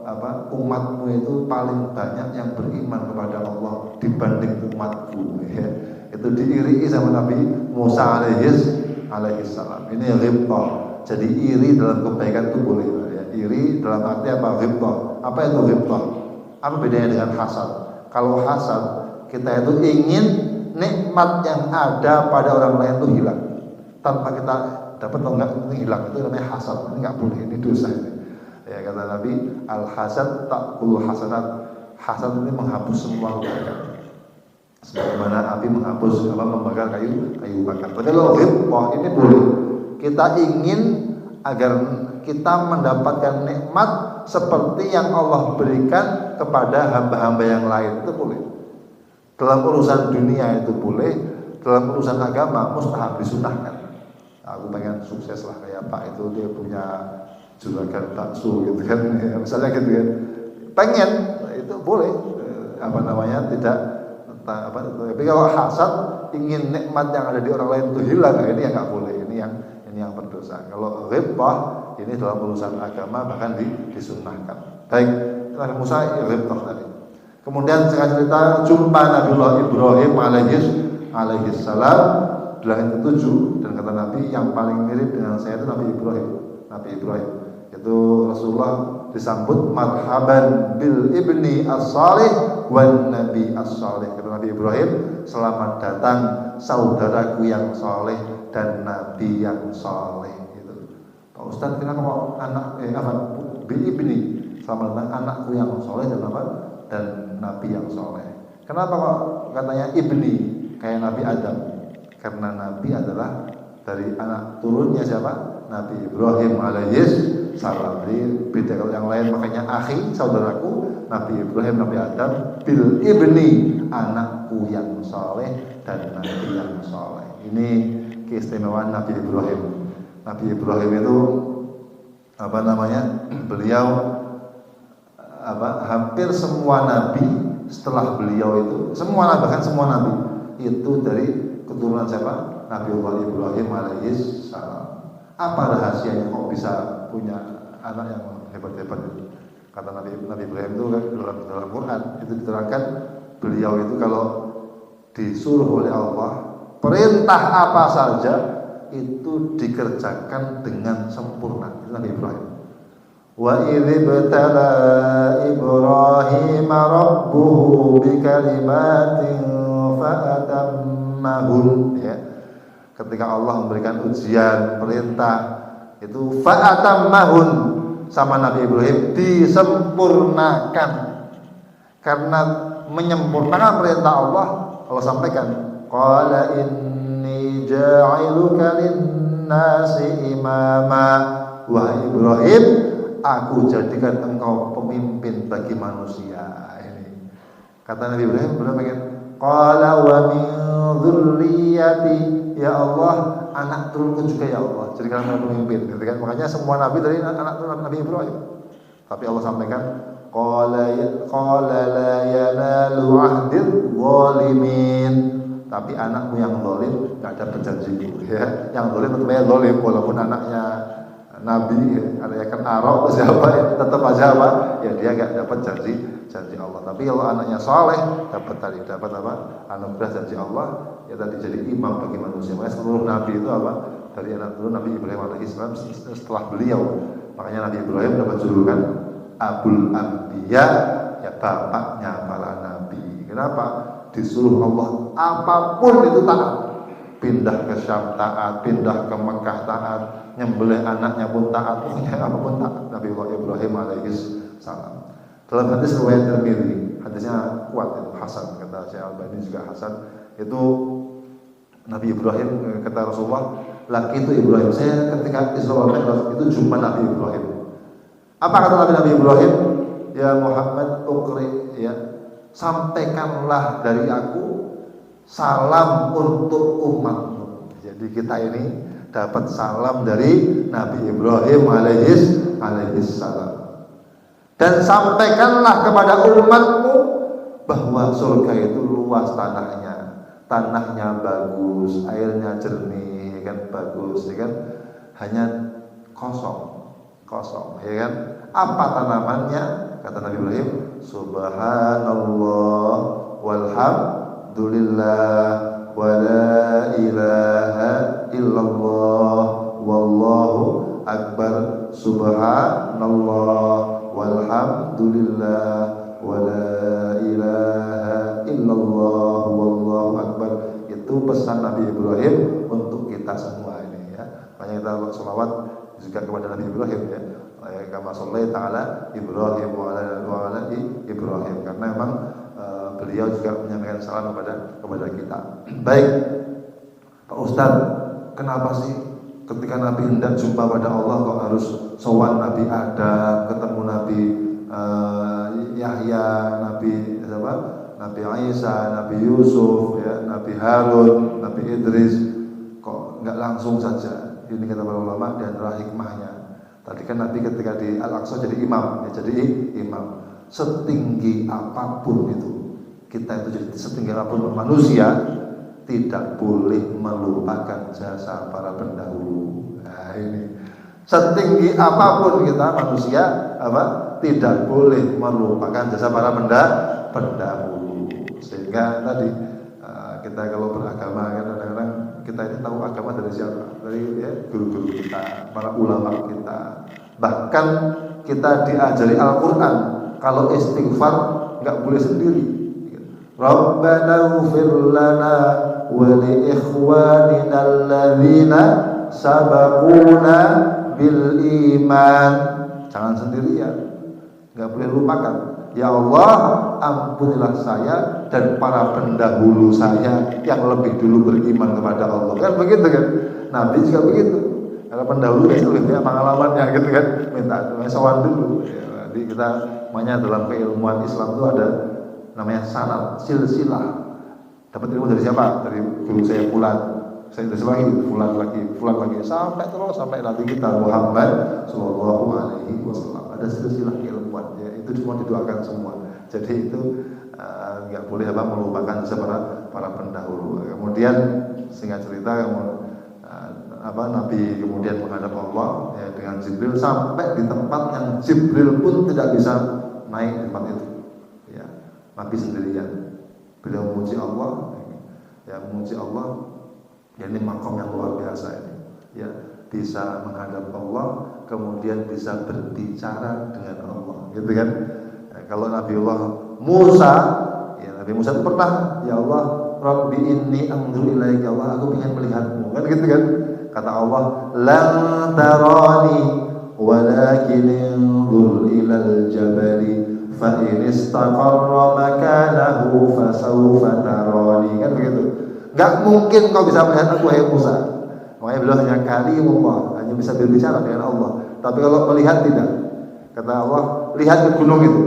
umatmu itu paling banyak yang beriman kepada Allah dibanding umatku ya. Itu diiri sama Nabi Musa alaihi salam. Ini ghibtah. Jadi iri dalam kebaikan itu boleh ya. Iri dalam arti apa? Ghibtah. Apa itu ghibtah? Apa bedanya dengan hasad? Kalau hasad, kita itu ingin nikmat yang ada pada orang lain itu hilang. Tanpa kita dapat atau enggak, itu hilang. Itu namanya hasad. Ini enggak boleh, ini dosa ini. Ya kata Nabi, al-hasad ta'kulu hasanat. Hasad ini menghapus semua kebaikan. Sebagaimana api menghapus membakar kayu bakar. Tapi kalau ghibthah ini boleh. Kita ingin agar kita mendapatkan nikmat seperti yang Allah berikan kepada hamba-hamba yang lain, itu boleh. Dalam urusan dunia itu boleh, dalam urusan agama mustahab disunahkan. Aku pengen sukses lah kayak Pak itu, dia punya juragan bakso gitu kan, misalnya gitu kan. Pengen, itu boleh. Tidak tapi kalau hasad ingin nikmat yang ada di orang lain itu hilang, ini yang nggak boleh, ini yang berdosa. Kalau ghibthah ini dalam urusan agama bahkan disunnahkan. Baik, Nabi Musa ghibthah tadi. Kemudian saya cerita jumpa Nabiullah Ibrahim alaihi salam di langit ketujuh, dan kata Nabi yang paling mirip dengan saya itu Nabi Ibrahim. Itu Rasulullah disambut marhaban bil ibni as-salih wan nabi as-salih. Kata Nabi Ibrahim, selamat datang saudaraku yang saleh dan nabi yang saleh. Gitu. Pak Ustaz, kenapa kok bil ibni, selamat datang anakku yang saleh dan nabi yang saleh. Kenapa kok katanya ibni kayak Nabi Adam? Karena Nabi adalah dari anak turunnya siapa? Nabi Ibrahim alaihis salam. Jadi beda kalau yang lain makanya akhi, saudaraku. Nabi Ibrahim, Nabi Adam bil ibni, anakku yang saleh dan nabi yang saleh. Ini keistimewaan Nabi Ibrahim. Nabi Ibrahim itu beliau hampir semua nabi setelah beliau itu, bahkan semua nabi itu dari keturunan siapa? Nabi Allah Ibrahim alaihis salam. Apa rahasianya kok bisa punya anak yang hebat-hebat itu? Kata Nabi Ibrahim itu dalam Quran itu diterangkan, beliau itu kalau disuruh oleh Allah perintah apa saja itu dikerjakan dengan sempurna. Itu Nabi Ibrahim. Wa idzibtala Ibrahim rabbuhu bikalimatin fa'atammahun, ya. Ketika Allah memberikan ujian, perintah itu fa'atammahun sama Nabi Ibrahim disempurnakan. Karena menyempurnakan perintah Allah sampaikan, qala inni ja'iluka lin-nasi imama. Wahai Ibrahim, aku jadikan engkau pemimpin bagi manusia. Ini kata Nabi Ibrahim, beliau pengen qala wa min dzurriyyati, ya Allah, anak turunku juga ya Allah, jadikan aku pemimpin, gitu kan. Makanya semua nabi dari anak turun Nabi Ibrahim. Tapi Allah sampaikan qala la yanalu ahdil zalimin. Tapi anakmu yang zalim enggak dapat janjiku, ya. Yang zalim tetap zalim walaupun anaknya nabi, anaknya kan Arab siapa, tetap aja ya dia enggak dapat janji Allah. Tapi kalau anaknya saleh dapat anugerah janji Allah, ya tadi jadi imam bagi manusia. Makanya seluruh nabi itu dari anak turun Nabi Ibrahim alaihissalam setelah beliau. Makanya Nabi Ibrahim dapat julukan Abul Anbiya, ya bapaknya para nabi. Kenapa? Disuruh Allah apapun itu taat. Pindah ke Syam taat, pindah ke Mekah taat, nyembelih anaknya pun taat, pokoknya apapun taat Nabi Ibrahim alaihissalam. Dalam hadis riwayat Tirmidzi, hadisnya kuat itu, hasan, kata Syekh Albani juga hasan. Itu Nabi Ibrahim, kata Rasulullah, laki itu Ibrahim. Saya ketika Isra wal Mi'raj itu jumpa Nabi Ibrahim. Apa kata Nabi Ibrahim? Ya Muhammad uqri, ya, sampaikanlah dari aku salam untuk umatmu. Jadi kita ini dapat salam dari Nabi Ibrahim alaihis salam. Dan sampaikanlah kepada umatmu bahwa surga itu luas tanahnya bagus, airnya jernih, ya kan, bagus, ya kan, hanya kosong, ya kan. Apa tanamannya? Kata Nabi Ibrahim, subhanallah walhamdulillah wa la ilaha illallah wallahu akbar, subhanallah walhamdulillah wa la ilaha illallah wallahu akbar. Itu pesan Nabi Ibrahim untuk kita semua ini ya. Makanya kita sholawat juga kepada Nabi Ibrahim ya. Kama shallaita ala Ibrahim wa ala Ibrahim, karena memang beliau juga menyampaikan salam kepada kita. Baik, Pak Ustaz, kenapa sih ketika Nabi hendak jumpa pada Allah kok harus sowan Nabi Adam, ketemu Nabi Yahya, Nabi Isa, Nabi Yusuf, ya, Nabi Harun, Nabi Idris, kok nggak langsung saja? Ini kata para ulama dan hikmahnya. Tadi kan Nabi ketika di Al-Aqsa jadi imam, ya, jadi imam. Setinggi apapun itu, kita itu jadi setinggi apapun manusia, tidak boleh melupakan jasa para pendahulu. Nah ini, setinggi apapun kita manusia, tidak boleh melupakan jasa para pendahulu. Sehingga tadi kita kalau beragama kadang-kadang kita ini tahu agama dari siapa? Dari ya, guru-guru kita, para ulama kita. Bahkan kita diajari Al-Quran, kalau istighfar nggak boleh sendiri. Rabbana ighfir lana wa li ikhwanina alladzina sabaquna bil iman. Jangan sendirian, nggak boleh lupakan. Ya Allah, ampunilah saya dan para pendahulu saya yang lebih dulu beriman kepada Allah. Kan begitu kan? Nabi juga begitu. Kalau pendahulu itu lebih banyak pengalamannya gitu kan. Minta sowan dulu. Ya, jadi kita makanya dalam keilmuan Islam itu ada namanya sanad, silsilah. Dapat ilmu dari siapa? Dari guru saya fulan. Saya terus lagi fulan lagi sampai nanti kita Muhammad sallallahu alaihi wasallam. Ada silsilah keilmuan ya, itu semua didoakan semua. Jadi itu nggak boleh melupakan para pendahulu. Kemudian singkat cerita Nabi kemudian menghadap Allah ya, dengan Jibril sampai di tempat yang Jibril pun tidak bisa naik di tempat itu. Ya, Nabi sendirian. Beliau memuji Allah, ya memuji Allah. Ya, ini makom yang luar biasa ini. Ya, bisa menghadap Allah, kemudian bisa berbicara dengan Allah, gitu kan? Ya, kalau Nabiullah Musa, ya Nabi Musa itu pernah, ya Allah, Rabbi inni anzur ilaika, ya Allah, aku ingin melihatmu, kan gitu kan? Kata Allah, lan tarani, walakin anzur ilal jabali, fa in istaqarra makanahu fasawfa tarani, kan begitu. Gak mungkin kau bisa melihat aku, hai Musa. Makanya beliau hanya kalimullah, hanya bisa berbicara dengan Allah. Tapi kalau melihat tidak. Kata Allah, lihat ke gunung itu.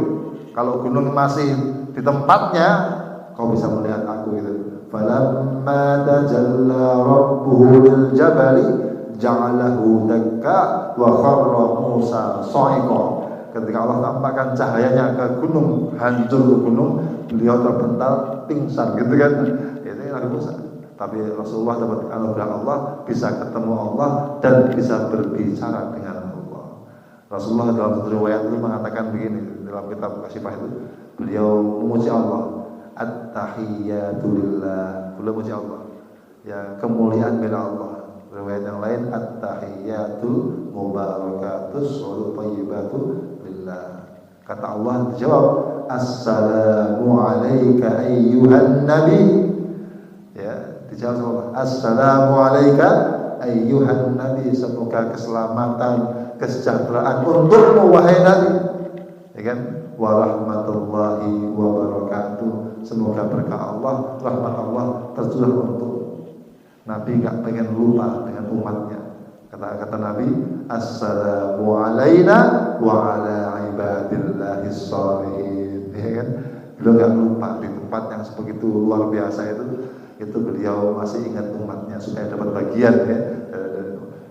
Kalau gunung masih di tempatnya, kau bisa melihat aku itu. Falamma tajalla rabbuhu lil jabali ja'alahu dakka wa kharra Musa sha'iqa. Ketika Allah tampakkan cahayanya ke gunung, hancur ke gunung, beliau terpental pingsan, gitu kan? Itu Nabi Musa. Tapi Rasulullah dapat anugerah Allah, bisa ketemu Allah dan bisa berbicara dengan Allah. Rasulullah dalam satu riwayat itu mengatakan begini dalam kitab Kasyifah itu, beliau memuji Allah, at-tahiyyatu lillah, beliau memuji Allah. Ya, kemuliaan milik Allah. Riwayat yang lain, at-tahiyyatu mubarakatus wa thayyibatu lillah. Kata Allah dijawab, assalamu alayka ayyuhan nabi. Ya, dijawab Allah, assalamu alayka ayyuhan nabi, semoga keselamatan, kesejahteraan untukmu wahai Nabi. Ya kan? Wa rahmatullahi wa barakatuh. Semoga berkah Allah, rahmat Allah tercurah untuk Nabi. Enggak pengen lupa dengan umatnya. Kata Nabi, assalamu alayna wa ala ibadillahis shalihin. Ya kan? Beliau enggak lupa di tempat yang sebegitu luar biasa itu beliau masih ingat umatnya supaya dapat bagian ya.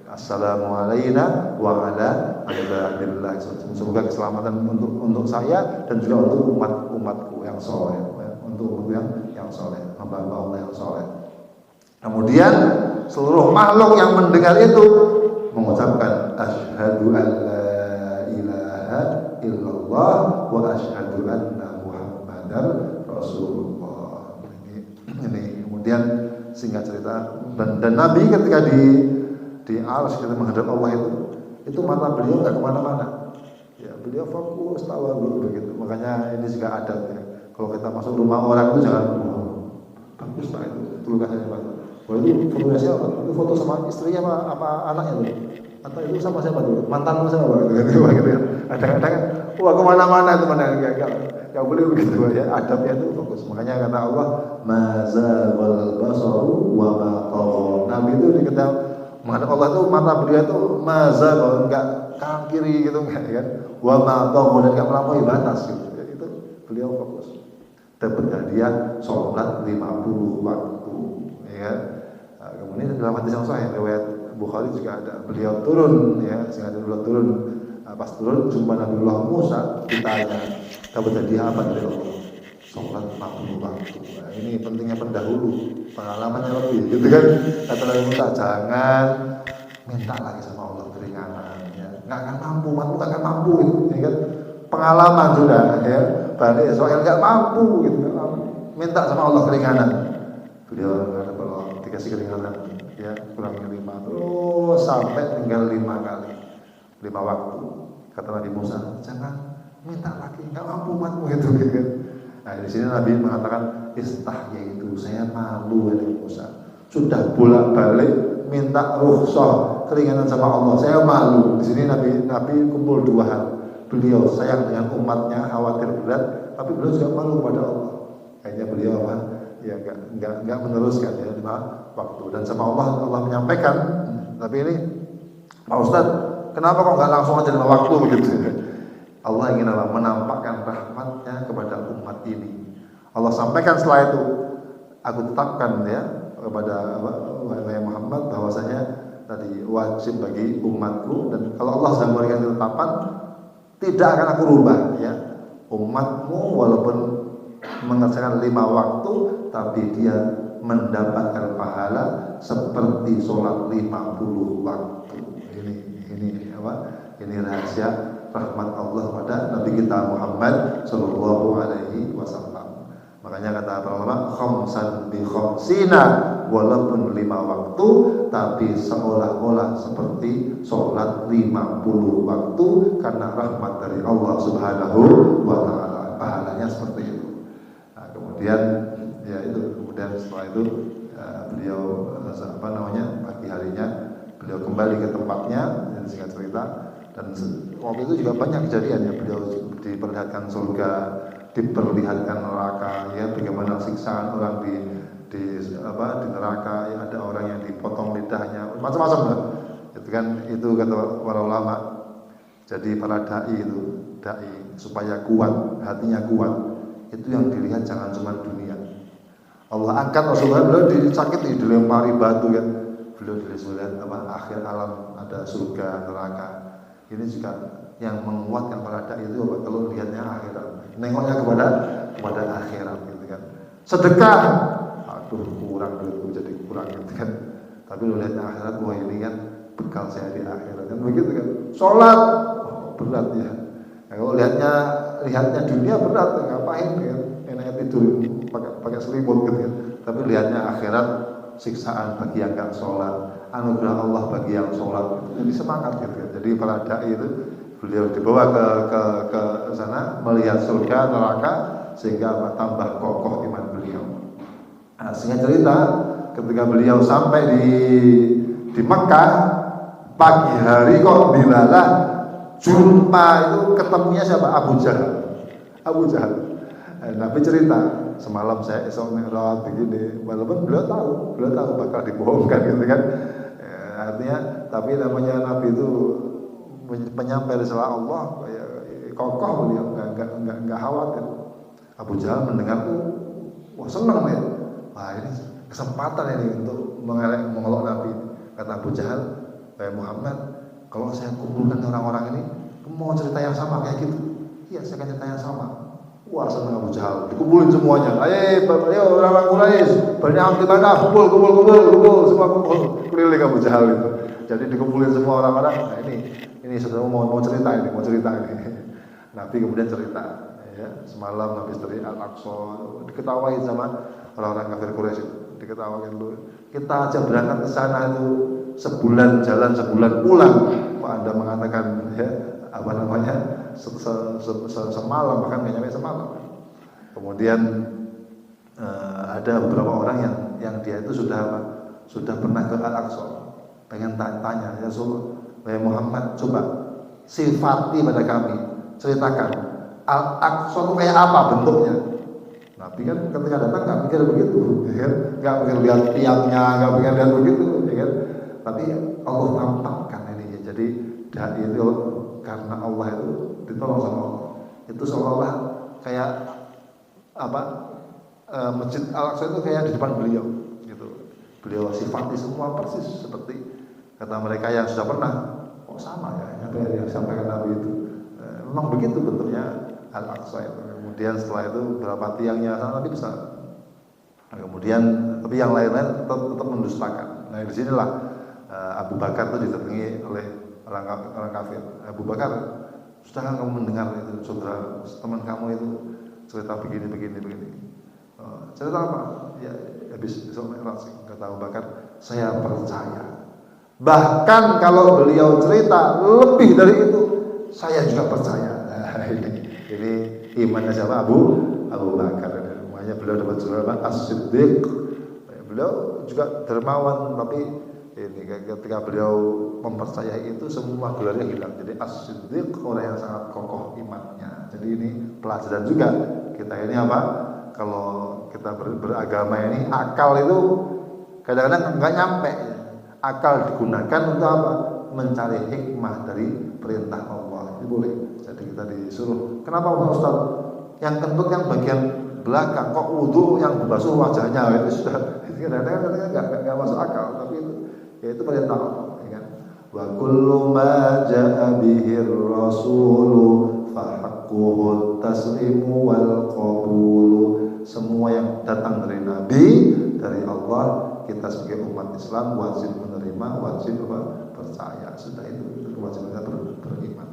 Assalamu alayna wa ala ibadillah. Semoga keselamatan untuk saya dan juga untuk umatku yang soleh, untuk yang soleh, hamba Allah yang soleh. Kemudian seluruh makhluk yang mendengar itu mengucapkan asyhadu an la ilaha illallah wa asyhadu anna muhammadar rasulullah. Ini kemudian singkat cerita dan Nabi ketika di arsy kita menghadap Allah itu mata beliau nggak kemana-mana. Ya, beliau fokus tawadhu begitu. Makanya ini juga ada ya. Kalau kita masuk rumah orang itu jangan bagus Pak itu lukisannya Pak. Wah itu fotonya siapa? Itu foto sama istrinya apa anaknya tuh? Atau itu sama siapa tuh? Mantan sama Pak? Gitu kan. Kadang-kadang wah kemana-mana itu mana enggak boleh begitu ya. Adabnya itu fokus. Makanya kata Allah, mazal basaru wa ma tagha. Nabi itu diketahui menghadap Allah itu mata beliau itu mazal enggak kanan kiri gitu enggak kan. Wa ma tagha dan enggak melampaui batas gitu. Itu beliau fokus. Dapat hadiah sholat 50 waktu ya. Nah, kemudian dalam hadis yang sahih riwayat Bukhari juga ada beliau turun ya, sehingga beliau turun pas turun jumpa Nabiullah Musa ditanya dapat hadiah apa dari Allah? Sholat 50 waktu. Nah, ini pentingnya pendahulu, pengalamannya lebih gitu kan. Kata Nabi Musa jangan minta lagi sama Allah keringanan ya. Nggak akan mampu, nggak akan mampu gitu, ya kan. Pengalaman sudah ya. Bani Israil nggak mampu gitu, minta sama Allah keringanan. Beliau nggak ada kalau dikasih keringanan, ya kurang 5 terus sampai tinggal 5 kali, 5 waktu. Kata Nabi Musa, jangan minta lagi, nggak mampu matmu gitu kan. Nah di sini Nabi mengatakan istahyaitu, saya malu Nabi Musa. Sudah bolak-balik minta rukhsah keringanan sama Allah, saya malu. Di sini Nabi kumpul 2 hal. Beliau sayang dengan umatnya, khawatir berat, tapi beliau juga malu kepada Allah. Kayaknya beliau apa? Ya enggak meneruskan ya 5 waktu. Dan sama Allah menyampaikan. Tapi ini Pak Ustadz, kenapa kok enggak langsung aja 5 waktu begitu? Allah ingin menampakkan rahmatnya kepada umat ini. Allah sampaikan setelah itu, aku tetapkan ya kepada wahai Muhammad bahwasanya tadi wajib bagi umatku, dan kalau Allah sudah memberikan ketetapan tidak akan aku rubah ya. Umatmu walaupun mengerjakan 5 waktu tapi dia mendapatkan pahala seperti sholat 50 waktu. Ini apa? Ini rahasia rahmat Allah pada Nabi kita Muhammad sallallahu alaihi wasallam. Makanya kata para ulama khamsan bi khamsina, walaupun 5 waktu tapi seolah-olah seperti sholat 50 waktu karena rahmat dari Allah Subhanahu wa taala. Pahalanya seperti itu. Nah, kemudian ya itu kemudian setelah itu beliau pagi harinya beliau kembali ke tempatnya dan singkat cerita, dan waktu itu juga banyak kejadian ya, beliau diperlihatkan surga, diperlihatkan neraka ya, bagaimana siksaan orang di neraka ya, ada orang yang dipotong lidahnya, macam-macam lah. Itu kan itu kata para ulama. Jadi para dai supaya kuat, hatinya kuat, itu yang dilihat jangan cuma dunia. Allah angkat Rasulullah, beliau disakiti, dilempari batu kan. Beliau dilihat akhir alam, ada surga, neraka. Ini juga yang menguatkan para dai itu kalau lihatnya akhirat, nengoknya kepada akhirat gitu kan. Sedekah, aduh kurang duitku jadi kurang gitu kan. Tapi lu lihatnya akhirat, wah ini kan bekal saya di akhirat kan begitu kan. Sholat berat ya. Nah, kalau lihatnya dunia berat, ngapain kan? Enaknya tidur pakai selimut gitu kan. Tapi lihatnya akhirat, siksaan bagi yang enggak sholat, anugerah Allah bagi yang sholat, jadi semangat gitu kan. Jadi para dai itu beliau dibawa ke sana melihat surga, neraka, sehingga tambah kokoh iman beliau. Nah, singkat cerita, ketika beliau sampai di Mekah pagi hari kok dilalah jumpa itu ketemunya siapa? Abu Jahal. Nabi cerita, semalam saya esok merawat begini, walaupun beliau tahu bakal dibohongkan gitu kan. Artinya, tapi namanya Nabi itu penyampai risalah Allah, ya, kokoh beliau, enggak khawatir. Abu Jahal mendengar tuh, wah senang nih. Wah ini kesempatan ini untuk mengelak Nabi. Kata Abu Jahal, Muhammad, kalau saya kumpulkan orang-orang ini, mau cerita yang sama kayak gitu? Iya, saya akan cerita yang sama. Wah senang Abu Jahal, dikumpulin semuanya. Ayo orang-orang Quraisy, berniam di mana? Kumpul, semua kumpul. Keliling Abu Jahal itu. Jadi dikumpulin semua orang-orang. Nah ini saudara mau cerita ini. Nabi kemudian cerita. Ya, semalam habis dari Al-Aqsa diketawain sama orang-orang kafir Quraisy, diketawain dulu. Kita aja berangkat ke sana itu sebulan jalan, sebulan pulang. Kok Anda mengatakan ya semalam, bahkan nggak nyampe semalam. Kemudian ada beberapa orang yang dia itu sudah pernah ke Al-Aqsa, pengen tanya, ya Rasulullah, Muhammad, coba sifati pada kami, ceritakan Al-Aqsa itu kayak apa bentuknya. Nabi kan ketika datang nggak pikir begitu, ya kan? Nggak pikir lihat tiangnya, nggak pikir lihat begitu, ya kan? Tapi Allah tampakkan ini, ya. Jadi dai itu karena Allah itu ditolong sama Allah, itu seolah-olah kayak apa? Masjid Al-Aqsa itu kayak di depan beliau, gitu. Beliau sifati semua persis seperti kata mereka yang sudah pernah. Oh sama ya, apa yang disampaikan Nabi itu. Memang begitu bentuknya Al-Aqsa itu. Kemudian setelah itu berapa tiangnya Nabi besar. Nah, kemudian tapi yang lain-lain tetap mendustakan. Nah di sinilah Abu Bakar itu didatangi oleh orang kafir. Abu Bakar, sudah kamu mendengar itu saudara teman kamu itu cerita begini. Cerita apa? Ya habis besok Mi'raj, kata Abu Bakar, saya percaya. Bahkan kalau beliau cerita lebih dari itu, saya juga percaya. Nah, ini imannya siapa? Abu Bakar. Namanya beliau dapat gelar As-Siddiq. Beliau juga dermawan, tapi ini ketika beliau mempercayai itu semua gelarnya hilang. Jadi As-Siddiq orang yang sangat kokoh imannya. Jadi ini pelajaran juga kita ini apa? Kalau kita beragama ini akal itu kadang-kadang nggak nyampe. Akal digunakan untuk apa? Mencari hikmah dari perintah Allah. Ini boleh. Jadi kita disuruh. Kenapa Ustaz? Yang kentut yang bagian belakang kok wudu yang basuh wajahnya itu sudah kadang-kadang nggak masuk akal. Tapi itu perintah Allah. Ya kan? Wa kullu ma jaa bihi rasulu fa haqquhu taslimu wal qabulu. Semua yang datang dari Nabi, dari Allah, kita sebagai umat Islam wajib menerima, wajib percaya. Sudah itu kewajiban kita beriman.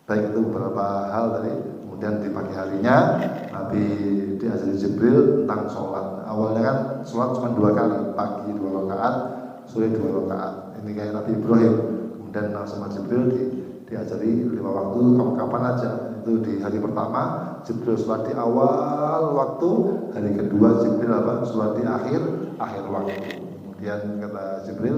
Baik, itu beberapa hal tadi. Kemudian di pagi harinya Nabi diajari Jibril tentang sholat. Awalnya kan sholat cuma 2 kali, pagi 2 rakaat, sore 2 rakaat. Ini kayak Nabi Ibrahim. Kemudian sama Jibril diajari 5 waktu, kapan aja. Itu di hari pertama Jibril sholat di awal waktu, hari kedua Jibril sholat di akhir waktu. Kemudian kata Jibril,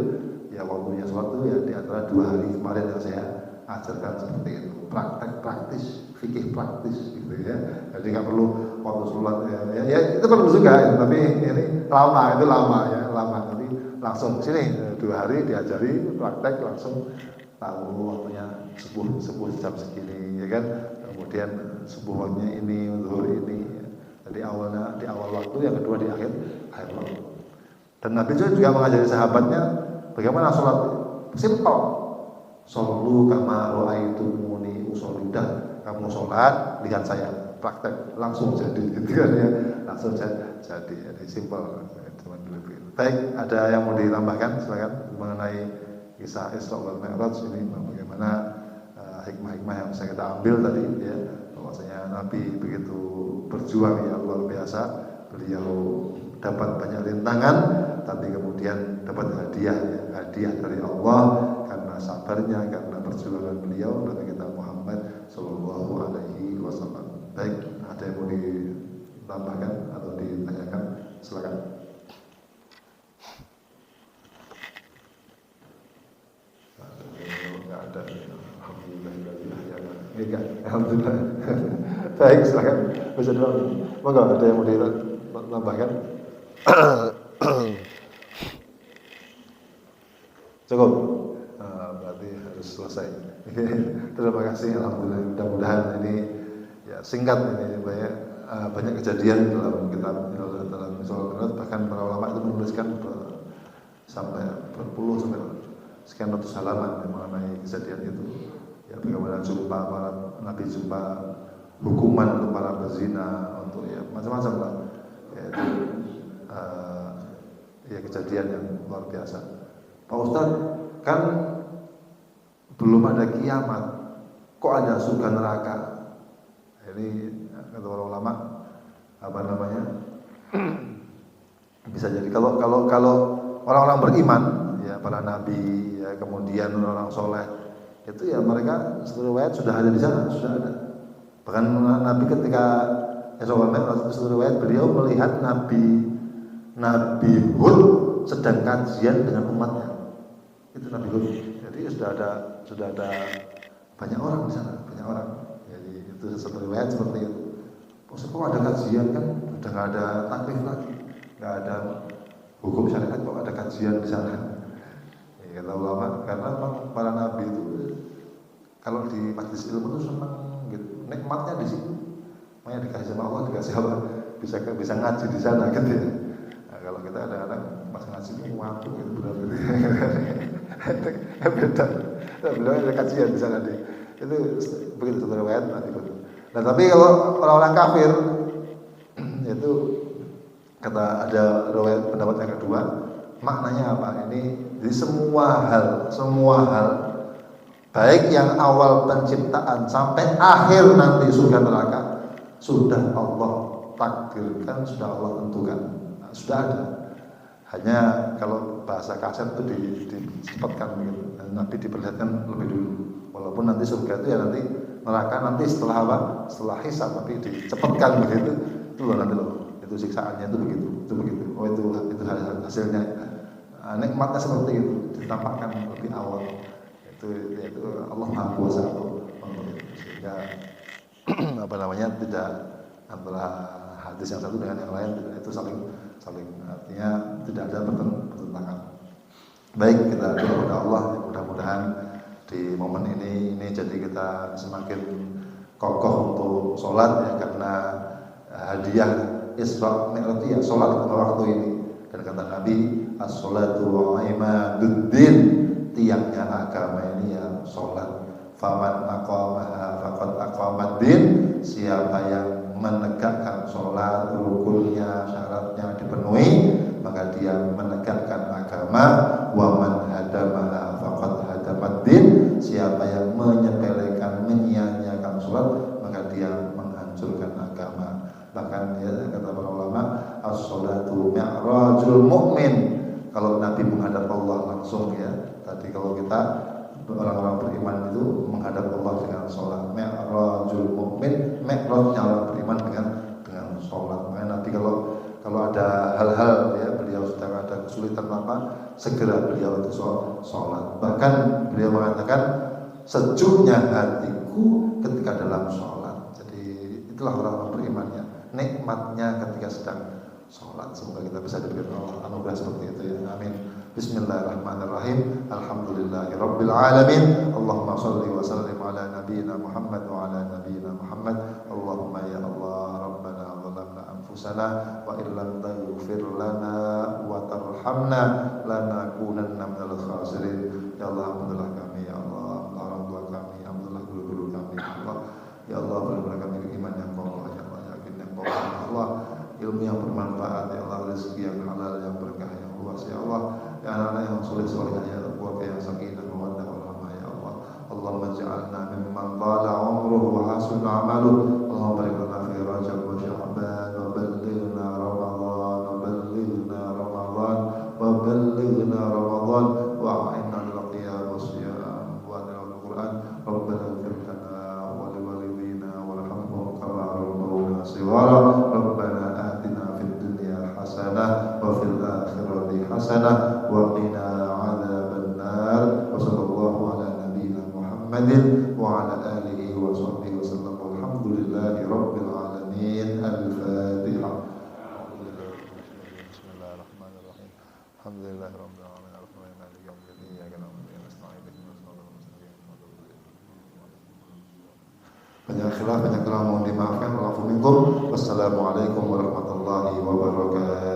ya waktunya sholat itu ya di antara 2 hari kemarin yang saya ajarkan seperti itu, praktis, fikih praktis gitu ya. Jadi nggak perlu waktu sholat ya itu perlu juga ya, tapi ini lama. Tapi langsung sini 2 hari diajari praktek langsung tahu waktunya subuh jam segini, ya kan. Kemudian subuh waktunya ini, zuhur ini. Jadi di awal waktu, yang kedua di akhir waktu. Dan Nabi juga mengajari sahabatnya bagaimana sholat. Simpel. Shollu kama ra'aitumuni usolli. Kamu sholat, lihat saya praktek langsung jadi, gitu kan ya. Langsung jadi. Jadi simpel. Baik, ada yang mau ditambahkan? Silakan mengenai kisah Isra wal Mi'raj ini, bagaimana hikmah-hikmah yang bisa kita ambil tadi ya, bahwasanya Nabi begitu berjuang ya, luar biasa. Beliau dapat banyak rintangan, tapi kemudian dapat hadiah dari Allah karena sabarnya, karena perjuangan beliau, Nabi kita Muhammad Sallallahu Alaihi Wasallam. Baik, ada yang mau ditambahkan atau ditanyakan? Silakan. Nggak ada. Alhamdulillah. Baik, silakan. Bisa doang. Monggo, ada yang mau ditambahkan? Cukup. Berarti harus selesai. Terima kasih. Alhamdulillah. Mudah-mudahan ini ya singkat ini banyak kejadian dalam kitab dalam Isra Mi'raj. Bahkan para ulama itu menuliskan sampai berpuluh sampai sekian ratus halaman mengenai kejadian itu. Ya, bagaimana Nabi jumpa hukuman untuk para pezina, untuk ya macam-macam lah. Yaitu ya kejadian yang luar biasa. Pak Ustadz, kan belum ada kiamat, kok ada surga neraka? Ini kata para ulama bisa jadi kalau orang-orang beriman ya, para nabi ya, kemudian orang soleh itu ya mereka satu riwayat sudah ada di sana, sudah ada. Bahkan Nabi ketika satu riwayat beliau melihat Nabi Hud sedang kajian dengan umatnya. Itu Nabi Hud. Jadi sudah ada banyak orang di sana, banyak orang. Jadi itu satu riwayat seperti itu. Kok ada kajian kan, udah nggak ada taklif lagi, nggak ada hukum syariat, kok ada kajian di sana. Ya, kata ulama, karena memang para nabi itu kalau di majelis ilmu itu senang gitu, nikmatnya di situ. Makanya dikasih sama Allah, dikasih apa, bisa ngaji di sana gitu ya. Nah, kalau kita kadang-kadang pas ngaji ini waktu gitu benar-benar beda. Beliau ada kajian di sana deh. Itu begitu satu riwayat nanti. Nah tapi kalau orang-orang kafir itu kata ada riwayat pendapat yang kedua, maknanya apa? Ini jadi semua hal baik yang awal penciptaan sampai akhir nanti surga neraka sudah Allah takdirkan, sudah Allah tentukan, nah, sudah ada. Hanya kalau bahasa kaset itu disebutkan begitu. Nabi diperlihatkan lebih dulu. Walaupun nanti surga itu ya nanti, neraka nanti setelah apa? Setelah hisab, tapi dicepatkan begitu. Itu loh nanti loh. Itu siksaannya itu begitu. Oh itu hasilnya. Nikmatnya seperti itu, ditampakkan lebih awal. Itu Allah Maha Kuasa untuk itu. Sehingga tidak antara hadis yang satu dengan yang lain itu saling artinya tidak ada pertentangan. Baik, kita doa kepada Allah, mudah-mudahan di momen ini jadi kita semakin kokoh untuk sholat ya, karena hadiah Isra Mi'raj ya sholat waktu ini. Dan kata Nabi, as-sholatu imaduddin, tiangnya agama ini ya sholat. Faman aqamaha faqad aqamaddin, siapa yang menegakkan sholat, rukunnya, syaratnya dipenuhi, maka dia menegakkan agama. Wa man hadamaha faqad hadamaddin, siapa yang menyepelekan, menyia-nyiakan sholat, maka dia menghancurkan agama. Bahkan ya, kata para ulama, as-sholatu mi'rajul mu'min. Kalau Nabi menghadap Allah langsung ya, tadi kalau kita orang-orang beriman itu menghadap Allah dengan sholat. Mi'rajul mu'min, mi'rajnya orang beriman dengan sholat. Makanya Nabi kalau ada hal-hal ya, beliau sedang ada kesulitan apa, segera beliau itu sholat. Bahkan beliau mengatakan sejuknya hatiku ketika dalam sholat. Jadi itulah orang-orang berimannya, nikmatnya ketika sedang sholat. Semoga kita bisa diberikan Allah anugerah seperti itu ya. Amin. Bismillahirrahmanirrahim. Alhamdulillahirabbil alamin. Allahumma shalli wa sallim ala nabiyyina Muhammad wa ala nabiyyina Muhammad. Allahumma ya Allah, Rabbana zalamna anfusana wa illam taghfir lana wa tarhamna lanakunanna minal khasirin. Ya Allah, ampunilah kami ya Allah, orang tua kami, ampunilah guru-guru kami ya Allah. Ya Allah, berikanlah kami iman yang kokoh ya Allah, yakin yang kokoh ya Allah, ilmu yang bermanfaat ya Allah, rezeki yang halal yang berkah yang luas ya Allah. Ya anak-anak yang soleh-soleh ya Allah, keluarga yang sakinah mawaddah warahmah ya Allah. Allahumma ij'alna mimman tala umruhu wa hasuna amaluhu. Allahumma barik lana fi Rajab wa Sya'ban wa ballighna Ramadan wa ballighna Ramadan wa ballighna Ramadan wa a'inna lil qiyam wa siyam wa al-Qur'an. Rabbana ighfir lana wa li walidina warhamhum kama rabbawna shighara. Rabbana atina fid dunya hasanah wa fil akhirati hasanah wa qina adzaban nar. Wa sallallahu ala nabiyyina Muhammadin wa ala alihi wa sahbihi wa sallam. Alhamdulillahi rabbil alamin. Al-Fatihah. Bismillahirrahmanirrahim. Alhamdulillahi rabbil alamin. Ar-Rahmanir Maliki yaumiddin. Iyyaka na'budu wa iyyaka nasta'in. Ihdinas siratal mustaqim. Banyak khilaf, banyak kurang, mohon dimaafkan. Wassalamualaikum warahmatullahi wabarakatuh.